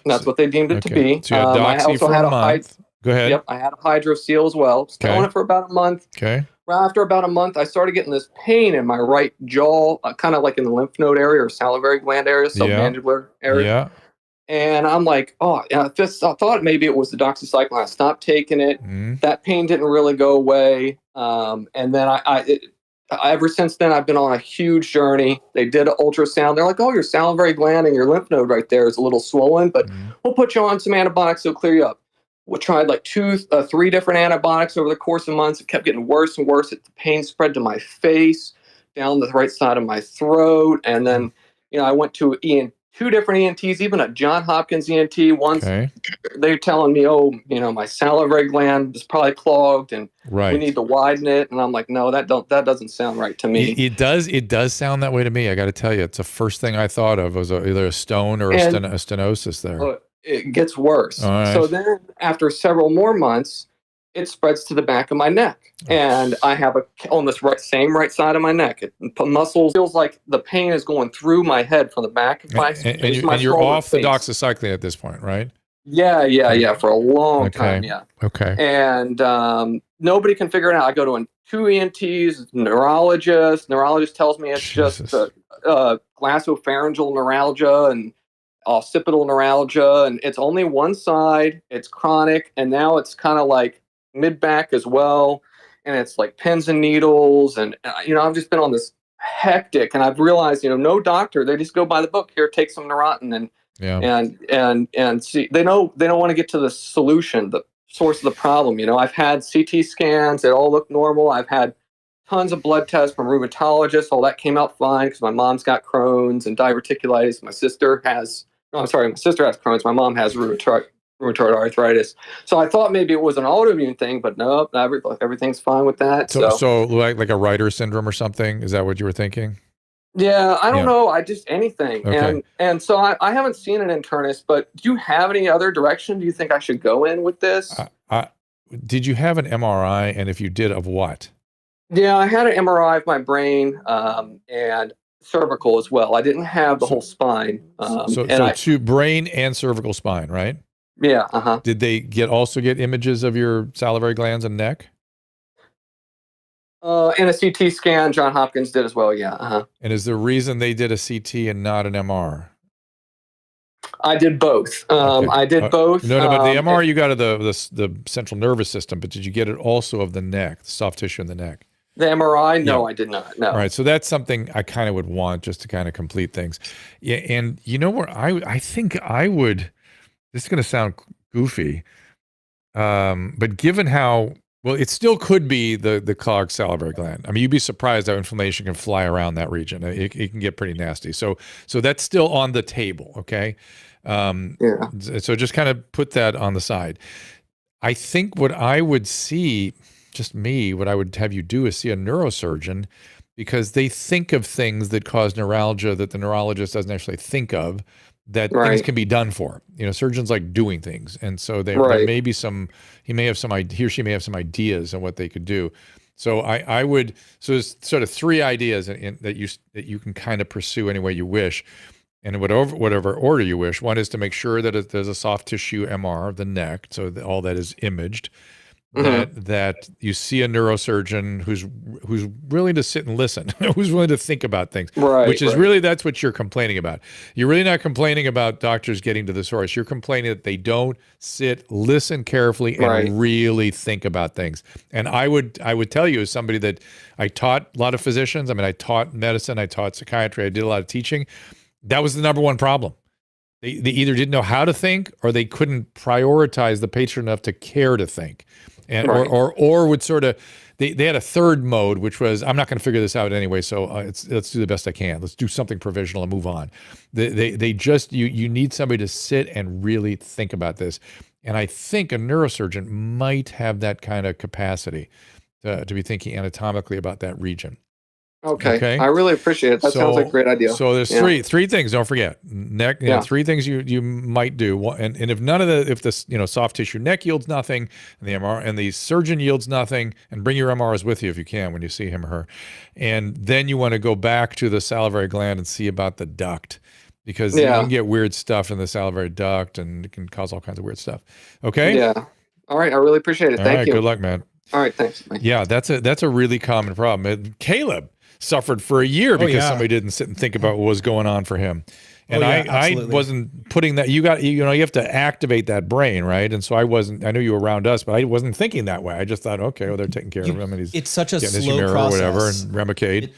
That's what they deemed it to be. So you had doxy for a month. Go ahead. Yep, I had a hydroseal as well. Stayed on it for about a month. Okay. Well, after about a month, I started getting this pain in my right jaw, kind of like in the lymph node area or salivary gland area, submandibular area. Yeah. And I'm like, I thought maybe it was the doxycycline. I stopped taking it. That pain didn't really go away. And then ever since then, I've been on a huge journey. They did an ultrasound. They're like, your salivary gland and your lymph node right there is a little swollen, but we'll put you on some antibiotics. It'll clear you up. We tried like 3 different antibiotics over the course of months. It kept getting worse and worse. The pain spread to my face, down the right side of my throat. And then, I went to 2 different ENTs, even a John Hopkins ENT. Once they're telling me, my salivary gland is probably clogged and we need to widen it. And I'm like, no, that doesn't sound right to me. It does sound that way to me. I got to tell you, it's the first thing I thought of was either a stone or a stenosis there. It gets worse. Right. So then after several more months, it spreads to the back of my neck. And I have on this same right side of my neck. Muscles feels like the pain is going through my head from the back of my and you're off the doxycycline at this point, right? Yeah, for a long time, yeah. Okay. And nobody can figure it out. I go to two ENTs, neurologist. Neurologist tells me it's just glossopharyngeal neuralgia and occipital neuralgia, and it's only one side. It's chronic, and now it's kind of like mid-back as well, and it's like pins and needles. And I've just been on this hectic, and I've realized, no doctor, they just go by the book. Here, take some Neurontin, and see, they don't want to get to the solution, the source of the problem. I've had CT scans, they all look normal. I've had tons of blood tests from rheumatologists. All that came out fine because my mom's got Crohn's and diverticulitis. My sister has Crohn's. My mom has rheumatoid arthritis. So I thought maybe it was an autoimmune thing, but no, everything's fine with that. So like a Reiter syndrome or something? Is that what you were thinking? Yeah, I don't know. I just anything. Okay. And so I haven't seen an internist, but do you have any other direction? Do you think I should go in with this? Did you have an MRI? And if you did, of what? Yeah, I had an MRI of my brain and cervical as well. I didn't have the whole spine. So brain and cervical spine, right? Yeah. Uh-huh. Did they also get images of your salivary glands and neck? And a CT scan, John Hopkins did as well. Yeah. Uh-huh. And is the reason they did a CT and not an MR? I did both. Okay. I did both. No, but the MR you got of the central nervous system, but did you get it also of the neck, the soft tissue in the neck? The MRI? No, I did not. No. All right. So that's something I kind of would want just to kind of complete things. Yeah. And where I think I would, this is going to sound goofy, but given how, well, it still could be the clogged salivary gland. I mean, you'd be surprised how inflammation can fly around that region. It can get pretty nasty. So that's still on the table. Okay. So just kind of put that on the side. I think what I would see, what I would have you do is see a neurosurgeon, because they think of things that cause neuralgia that the neurologist doesn't actually think of, that things can be done for. Surgeons like doing things. And so there may be he or she may have some ideas on what they could do. So so there's sort of three ideas that you can kind of pursue any way you wish. And in whatever order you wish. One is to make sure that there's a soft tissue MR of the neck, so that all that is imaged. That you see a neurosurgeon who's willing to sit and listen, who's willing to think about things, which is really, that's what you're complaining about. You're really not complaining about doctors getting to the source. You're complaining that they don't listen carefully and really think about things. And I would tell you, as somebody that I taught a lot of physicians, I mean, I taught medicine, I taught psychiatry, I did a lot of teaching. That was the number one problem. They either didn't know how to think, or they couldn't prioritize the patient enough to care to think. And or would sort of they had a third mode, which was, I'm not going to figure this out anyway, so let's do the best I can. Let's do something provisional and move on. They just you need somebody to sit and really think about this, and I think a neurosurgeon might have that kind of capacity to be thinking anatomically about that region. Okay. I really appreciate it. That sounds like a great idea. So there's three things. Don't forget, neck. Three things you might do. And if none of if the soft tissue neck yields nothing, and the MR and the surgeon yields nothing, and bring your MRs with you if you can when you see him or her, and then you want to go back to the salivary gland and see about the duct, because you can get weird stuff in the salivary duct, and it can cause all kinds of weird stuff. Okay. Yeah. All right. I really appreciate it. Thank you. Good luck, man. All right. Thanks. Bye. Yeah, that's a really common problem. Caleb suffered for a year because somebody didn't sit and think about what was going on for him. And I wasn't putting that, you have to activate that brain, right? And so I knew you were around us, but I wasn't thinking that way. I just thought, okay, well, they're taking care of him, and it's such a getting his slow Humira process. or whatever, and Remicade.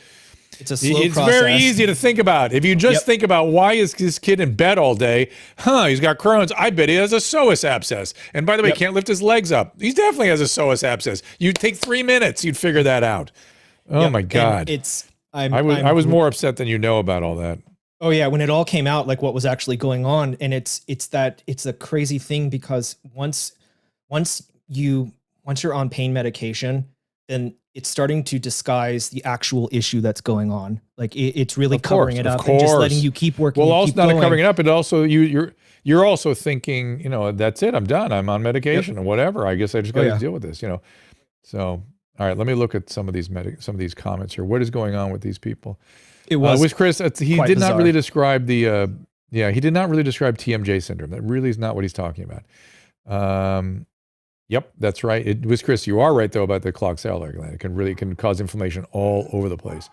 It's a slow process. Very easy to think about. If you just think about, why is this kid in bed all day? He's got Crohn's. I bet he has a psoas abscess. And by the way, he can't lift his legs up. He definitely has a psoas abscess. You'd take 3 minutes. You'd figure that out. Oh my God. I was more upset than about all that. Oh yeah, when it all came out, like what was actually going on, and it's a crazy thing, because once you're on pain medication, then it's starting to disguise the actual issue that's going on. Like it's really covering it up and just letting you keep working. Well, also not covering it up, but also you're also thinking, that's it, I'm done, I'm on medication or whatever. I guess I just got to deal with this, So. All right, let me look at some of these comments here. What is going on with these people? It was with Chris. He did not really describe the Yeah, he did not really describe TMJ syndrome. That really is not what he's talking about. Yep, that's right. It was Chris. You are right though about the clogged salivary gland. It can cause inflammation all over the place.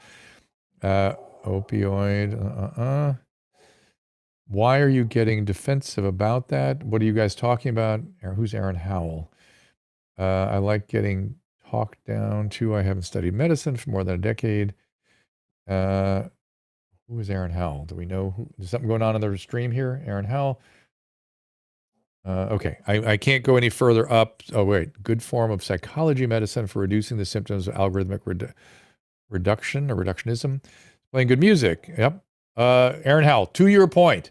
Opioid. Why are you getting defensive about that? What are you guys talking about? Who's Aaron Howell? I like getting talked down to. I haven't studied medicine for more than a decade. Who is Aaron Howell? Do we know? There's something going on in the stream here? Aaron Howell. Okay, I can't go any further up. Oh, wait. Good form of psychology medicine for reducing the symptoms of algorithmic reduction or reductionism. Playing good music. Yep. Aaron Howell, to your point.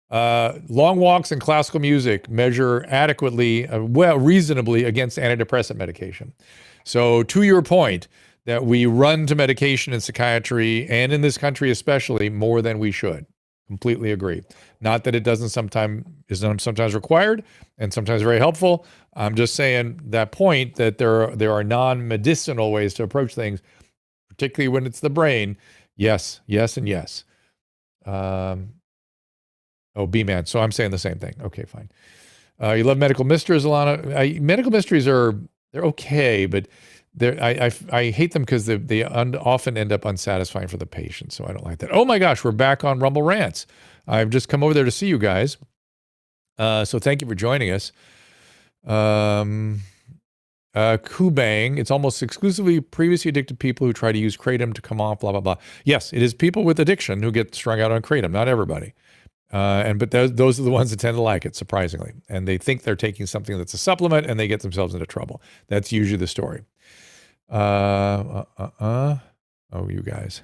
Long walks and classical music measure adequately, reasonably against antidepressant medication. So to your point that we run to medication in psychiatry and in this country especially more than we should. Completely agree. Not that it is sometimes required and sometimes very helpful. I'm just saying that point that there are non-medicinal ways to approach things, particularly when it's the brain. Yes, and yes. B-Man. So I'm saying the same thing. Okay, fine. You love medical mysteries, Alana. Medical mysteries they're okay, but I hate them because they often end up unsatisfying for the patient. So I don't like that. Oh my gosh, we're back on Rumble Rants. I've just come over there to see you guys. So thank you for joining us. Kubang, it's almost exclusively previously addicted people who try to use kratom to come off, blah, blah, blah. Yes, it is people with addiction who get strung out on kratom, not everybody. But those are the ones that tend to like it, surprisingly. And they think they're taking something that's a supplement and they get themselves into trouble. That's usually the story. Oh, you guys.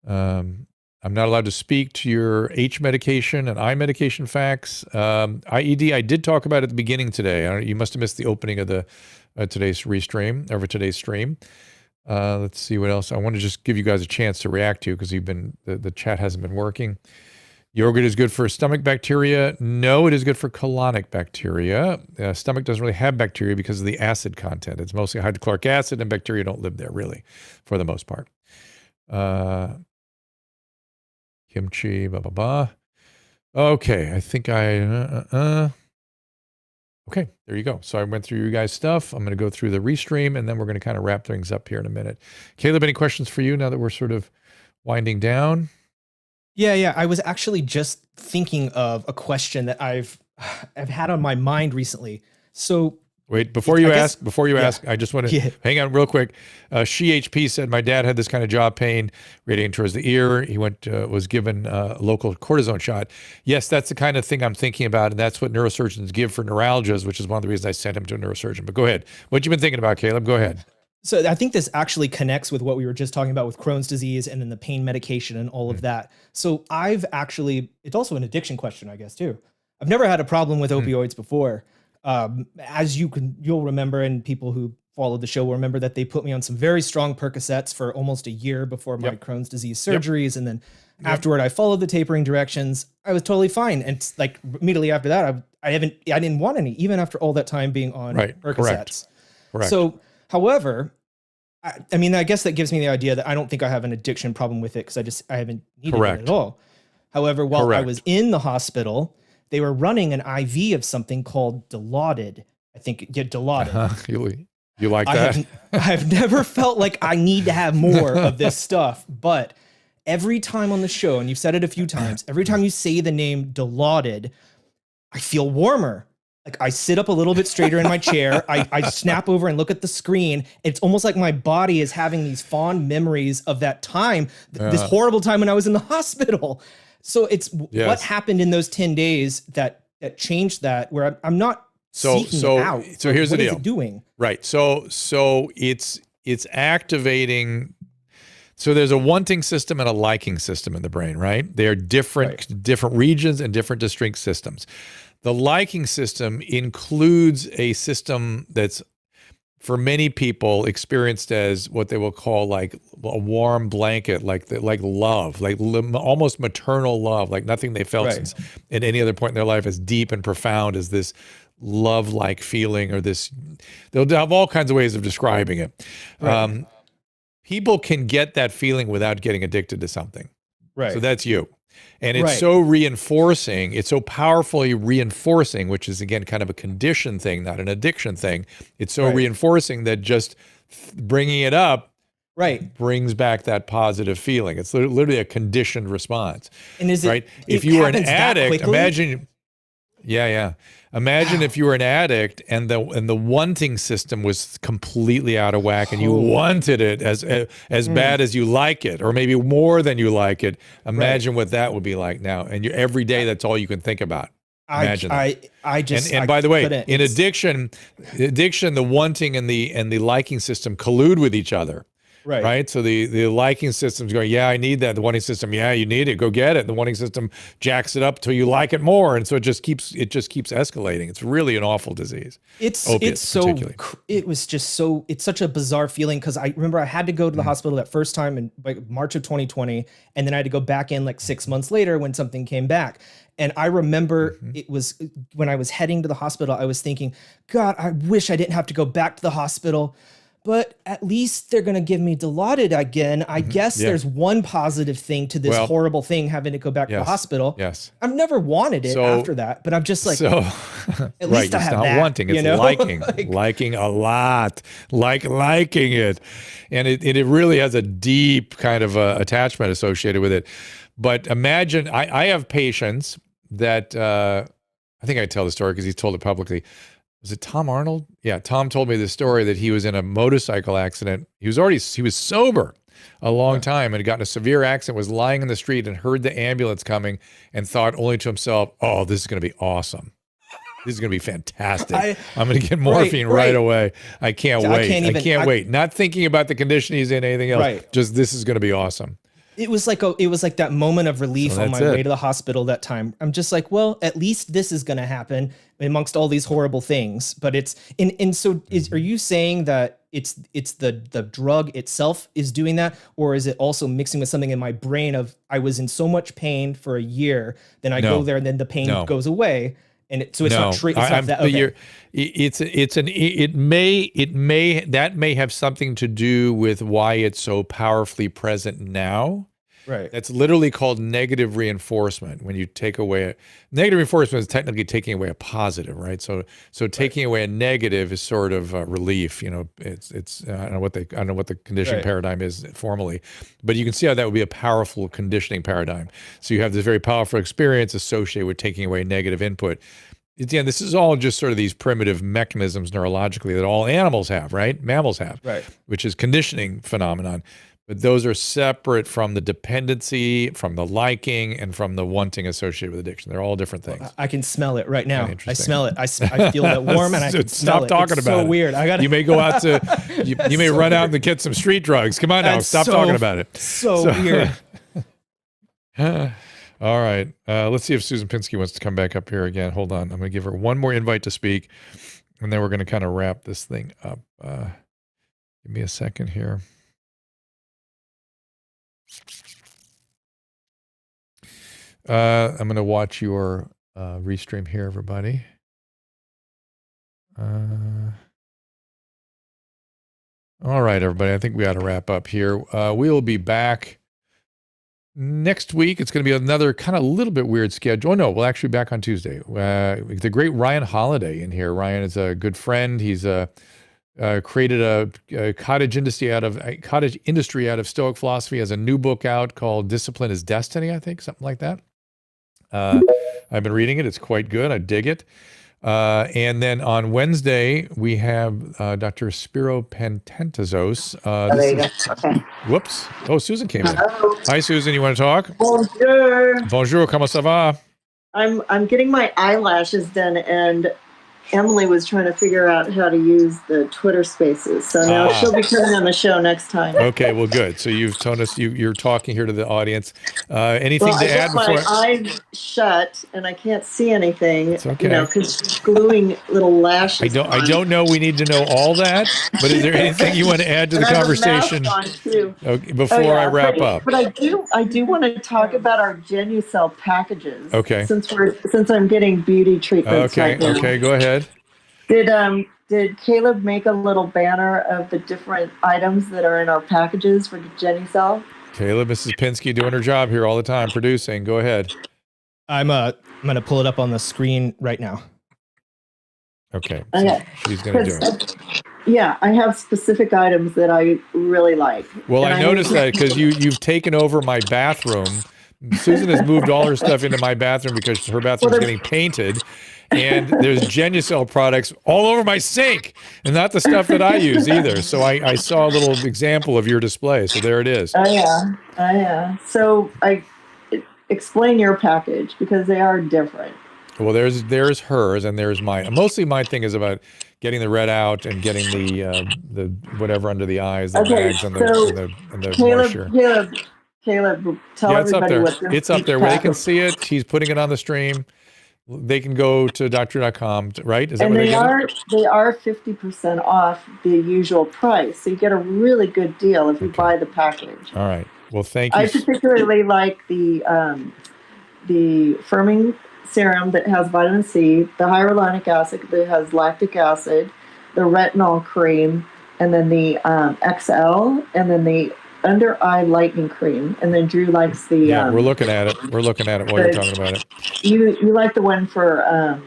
I'm not allowed to speak to your H medication and I medication facts. IED, I did talk about at the beginning today. You must have missed the opening of the today's stream. Let's see what else. I want to just give you guys a chance to react to because the chat hasn't been working. Yogurt is good for stomach bacteria. No, it is good for colonic bacteria. Stomach doesn't really have bacteria because of the acid content. It's mostly hydrochloric acid, and bacteria don't live there, really, for the most part. Kimchi, blah, blah, blah. Okay, I think Okay, there you go. So I went through you guys' stuff. I'm going to go through the restream, and then we're going to kind of wrap things up here in a minute. Caleb, any questions for you now that we're sort of winding down? Yeah. I was actually just thinking of a question that I've had on my mind recently. So wait, before you ask, I just want to hang on real quick. SheHP said, my dad had this kind of jaw pain radiating towards the ear. He was given a local cortisone shot. Yes, that's the kind of thing I'm thinking about. And that's what neurosurgeons give for neuralgias, which is one of the reasons I sent him to a neurosurgeon. But go ahead. What you been thinking about, Caleb? Go ahead. So I think this actually connects with what we were just talking about with Crohn's disease and then the pain medication and all of that. So it's also an addiction question, I guess, too. I've never had a problem with opioids before. As you'll remember, and people who followed the show will remember that they put me on some very strong Percocets for almost a year before my Crohn's disease surgeries. And then afterward, I followed the tapering directions. I was totally fine. And like immediately after that, I didn't want any, even after all that time being on Percocets. Correct. So, however, I guess that gives me the idea that I don't think I have an addiction problem with it because I haven't needed it at all. However, while I was in the hospital, they were running an IV of something called Dilaudid. I think Dilaudid. You like that? I've never felt like I need to have more of this stuff, but every time on the show, and you've said it a few times, every time you say the name Dilaudid, I feel warmer. Like I sit up a little bit straighter in my chair. I snap over and look at the screen. It's almost like my body is having these fond memories of that time, this horrible time when I was in the hospital. So it's what happened in those 10 days that changed that, where I'm not seeking it out. So here's the deal. What is it doing? Right. So it's activating. So there's a wanting system and a liking system in the brain, right? They are different regions and different distinct systems. The liking system includes a system that's, for many people, experienced as what they will call like a warm blanket, like love, like almost maternal love, like nothing they felt since at any other point in their life as deep and profound as this love-like feeling, or this. They'll have all kinds of ways of describing it. People can get that feeling without getting addicted to something. Right. So that's you. And it's so reinforcing, it's so powerfully reinforcing, which is, again, kind of a condition thing, not an addiction thing. It's so reinforcing that just bringing it up brings back that positive feeling. It's literally a conditioned response. And is it, if you were an addict, imagine, imagine if you were an addict and the wanting system was completely out of whack and you wanted it as bad as you like it, or maybe more than you like it. Imagine what that would be like now. And every day, that's all you can think about. Imagine that. And by the way, in addiction, the wanting and the liking system collude with each other. Right. So the liking system's going, yeah, I need that. The wanting system, yeah, you need it. Go get it. The wanting system jacks it up till you like it more, and so it just keeps escalating. It's really an awful disease. It's such a bizarre feeling, because I remember I had to go to the hospital that first time in like March of 2020, and then I had to go back in like 6 months later when something came back. And I remember it was when I was heading to the hospital, I was thinking, God, I wish I didn't have to go back to the hospital. But at least they're going to give me Dilaudid again. I guess there's one positive thing to this horrible thing, having to go back to the hospital. Yes. I've never wanted it after that, but I'm just like, at least I have not that, wanting, it's liking, liking a lot, liking it. And it really has a deep kind of attachment associated with it. But imagine, I have patients that, I think I tell the story because he's told it publicly. Was it Tom Arnold? Yeah, Tom told me the story that he was in a motorcycle accident. He was sober a long time and had gotten a severe accident, was lying in the street and heard the ambulance coming and thought only to himself, oh, this is going to be awesome. This is going to be fantastic. I'm going to get morphine right away. I can't wait. I can't wait. Not thinking about the condition he's in, anything else. Just this is going to be awesome. It was like that moment of relief on my way to the hospital that time. I'm just like, well, at least this is going to happen amongst all these horrible things. But are you saying that it's the drug itself is doing that, or is it also mixing with something in my brain of I was in so much pain for a year, then I go there and then the pain goes away, and it's not that. Okay. That may have something to do with why it's so powerfully present now. Right. That's literally called negative reinforcement. When you take away negative reinforcement is technically taking away a positive, right? So taking away a negative is sort of relief. You know, it's I don't know what the conditioning paradigm is formally, but you can see how that would be a powerful conditioning paradigm. So you have this very powerful experience associated with taking away negative input. Again, this is all just sort of these primitive mechanisms neurologically that all animals have, right? Mammals have, which is conditioning phenomenon. But those are separate from the dependency, from the liking, and from the wanting associated with addiction. They're all different things. I can smell it right now. I smell it. I feel that warm, and I can smell it. Stop talking about it. So weird. You may go out to, you may run out and get some street drugs. Come on now, stop talking about it. So weird. All right. Let's see if Susan Pinsky wants to come back up here again. Hold on. I'm going to give her one more invite to speak, and then we're going to kind of wrap this thing up. Give me a second here. I'm going to watch your restream here, everybody. All right, everybody. I think we ought to wrap up here. We'll be back next week. It's going to be another kind of little bit weird schedule. Oh, no, we'll actually be back on Tuesday. The great Ryan Holiday in here. Ryan is a good friend. He's created a cottage industry out of Stoic philosophy. Has a new book out called Discipline is Destiny, I think, something like that. I've been reading it. It's quite good. I dig it. And then on Wednesday, we have Dr. Spiro Pantentazos. Whoops. Oh, Susan came in. Hi, Susan. You want to talk? Bonjour. Bonjour. Comment ça va? I'm getting my eyelashes done, and Emily was trying to figure out how to use the Twitter Spaces. So now she'll be coming on the show next time. Okay, well, good. So you've told us you're talking here to the audience. Anything to add before? My eyes shut and I can't see anything. It's okay. You know, because she's gluing little lashes. I don't know. We need to know all that. But is there anything you want to add to the conversation? Okay, before I wrap up. But I do want to talk about our Genucell packages. Okay. Since I'm getting beauty treatments right now. Okay. Go ahead. Did Caleb make a little banner of the different items that are in our packages for Genucell? Caleb, Mrs. Pinsky doing her job here all the time, producing. Go ahead. I'm gonna pull it up on the screen right now. Okay. So she's gonna do it. Yeah, I have specific items that I really like. Well, I noticed that because you've taken over my bathroom. Susan has moved all her stuff into my bathroom because her bathroom is getting painted, and there's Genucel products all over my sink, and not the stuff that I use either. So I saw a little example of your display. So there it is. Oh yeah. So I explain your package because they are different. Well, there's hers and there's mine. Mostly my thing is about getting the red out and getting the whatever under the eyes, the bags and the moisture. Caleb, tell it's up everybody there. what's in It's up each there. Where they can package. see it. She's putting it on the stream. They can go to doctor.com, right? Is that And where they get it? are 50% off the usual price. So you get a really good deal if you buy the package. All right. Well, thank you. I particularly like the firming serum that has vitamin C, the hyaluronic acid that has lactic acid, the retinol cream, and then the XL, and then the under eye lightening cream, and then Drew likes the. Yeah, we're looking at it. We're looking at it while you're talking about it. You like the one for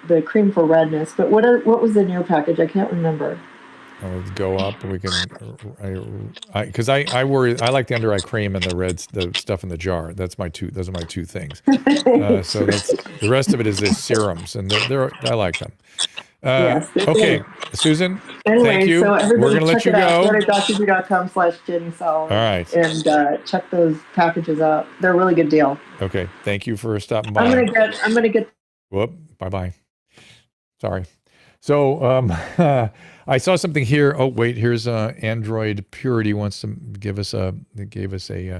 the cream for redness, but what was in your package? I can't remember. Let's go up and we can, because I worry. I like the under eye cream and the stuff in the jar. Those are my two things. So the rest of it is the serums, and I like them. Yes, okay, Susan. Anyway, thank you. So We're going to let you go. Go to drg.com/Genucel. All right. And check those packages out. They're a really good deal. Okay. Thank you for stopping by. I'm gonna get. Whoop. Bye. Sorry. So I saw something here. Oh wait, here's Android Purity wants to gave us a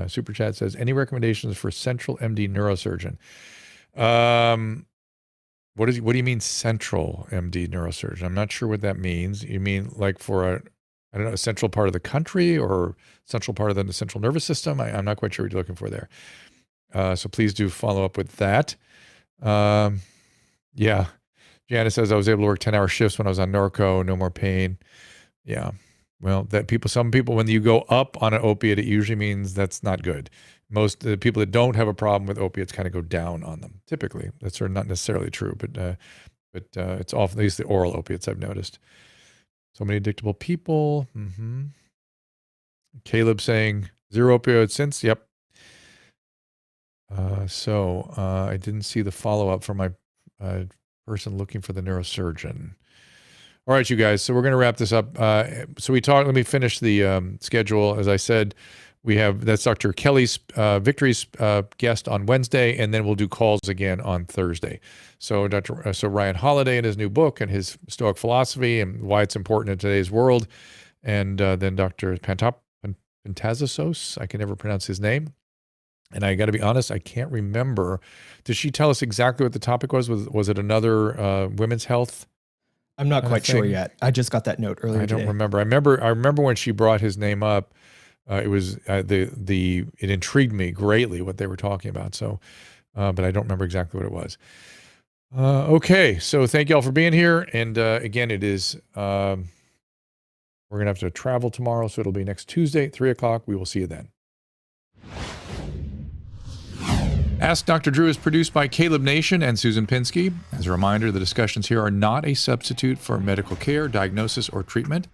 super chat. Says any recommendations for Central MD neurosurgeon? What do you mean Central MD neurosurgeon? I'm not sure what that means. You mean like for a central part of the country or central part of the central nervous system? I'm not quite sure what you're looking for there. So please do follow up with that. Yeah. Janice says I was able to work 10-hour shifts when I was on Norco, no more pain. Yeah. Well, some people, when you go up on an opiate, it usually means that's not good. Most the people that don't have a problem with opiates kind of go down on them. Typically, that's not necessarily true, but it's often, at least the oral opiates I've noticed. So many addictable people. Mm-hmm. Caleb saying 0 opioids since. Yep. So I didn't see the follow-up from my person looking for the neurosurgeon. All right, you guys. So we're going to wrap this up. Let me finish the schedule. As I said, that's Dr. Kelly's Victory's guest on Wednesday, and then we'll do calls again on Thursday. So Ryan Holiday and his new book and his Stoic philosophy and why it's important in today's world. And then Dr. Pantaziosos, I can never pronounce his name. And I got to be honest, I can't remember. Did she tell us exactly what the topic was? Was it another women's health? I'm not quite sure yet. I just got that note earlier today. I don't remember. I remember when she brought his name up. It was it intrigued me greatly what they were talking about. So, but I don't remember exactly what it was. Okay, so thank you all for being here. And again, it is we're gonna have to travel tomorrow, so it'll be next Tuesday at 3:00. We will see you then. Ask Dr. Drew is produced by Caleb Nation and Susan Pinsky. As a reminder, the discussions here are not a substitute for medical care, diagnosis, or treatment.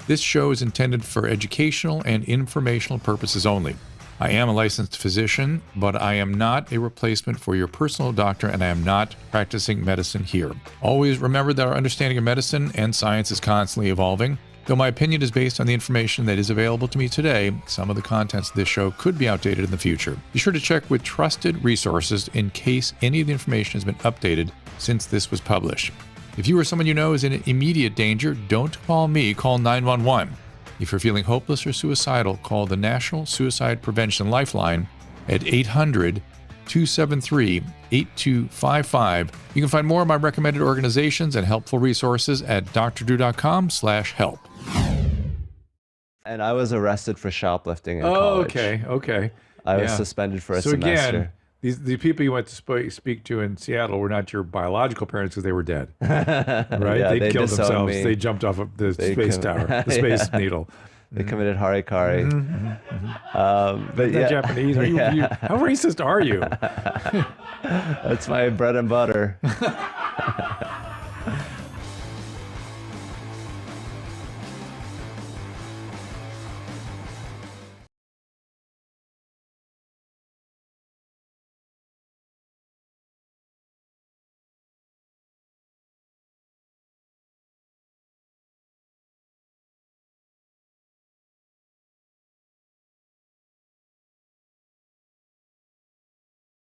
This show is intended for educational and informational purposes only. I am a licensed physician, but I am not a replacement for your personal doctor, and I am not practicing medicine here. Always remember that our understanding of medicine and science is constantly evolving. Though my opinion is based on the information that is available to me today, some of the contents of this show could be outdated in the future. Be sure to check with trusted resources in case any of the information has been updated since this was published. If you or someone you know is in immediate danger, don't call me, call 911. If you're feeling hopeless or suicidal, call the National Suicide Prevention Lifeline at 800-273-8255. You can find more of my recommended organizations and helpful resources at drdrew.com/help. And I was arrested for shoplifting in college. Okay. I was suspended for a semester. Again, the people you went to speak to in Seattle were not your biological parents because they were dead, right? Yeah, they killed disowned themselves. me. They jumped off of the space tower, the space needle. They committed harikari. But yeah, Japanese. Are you, how racist are you? That's my bread and butter.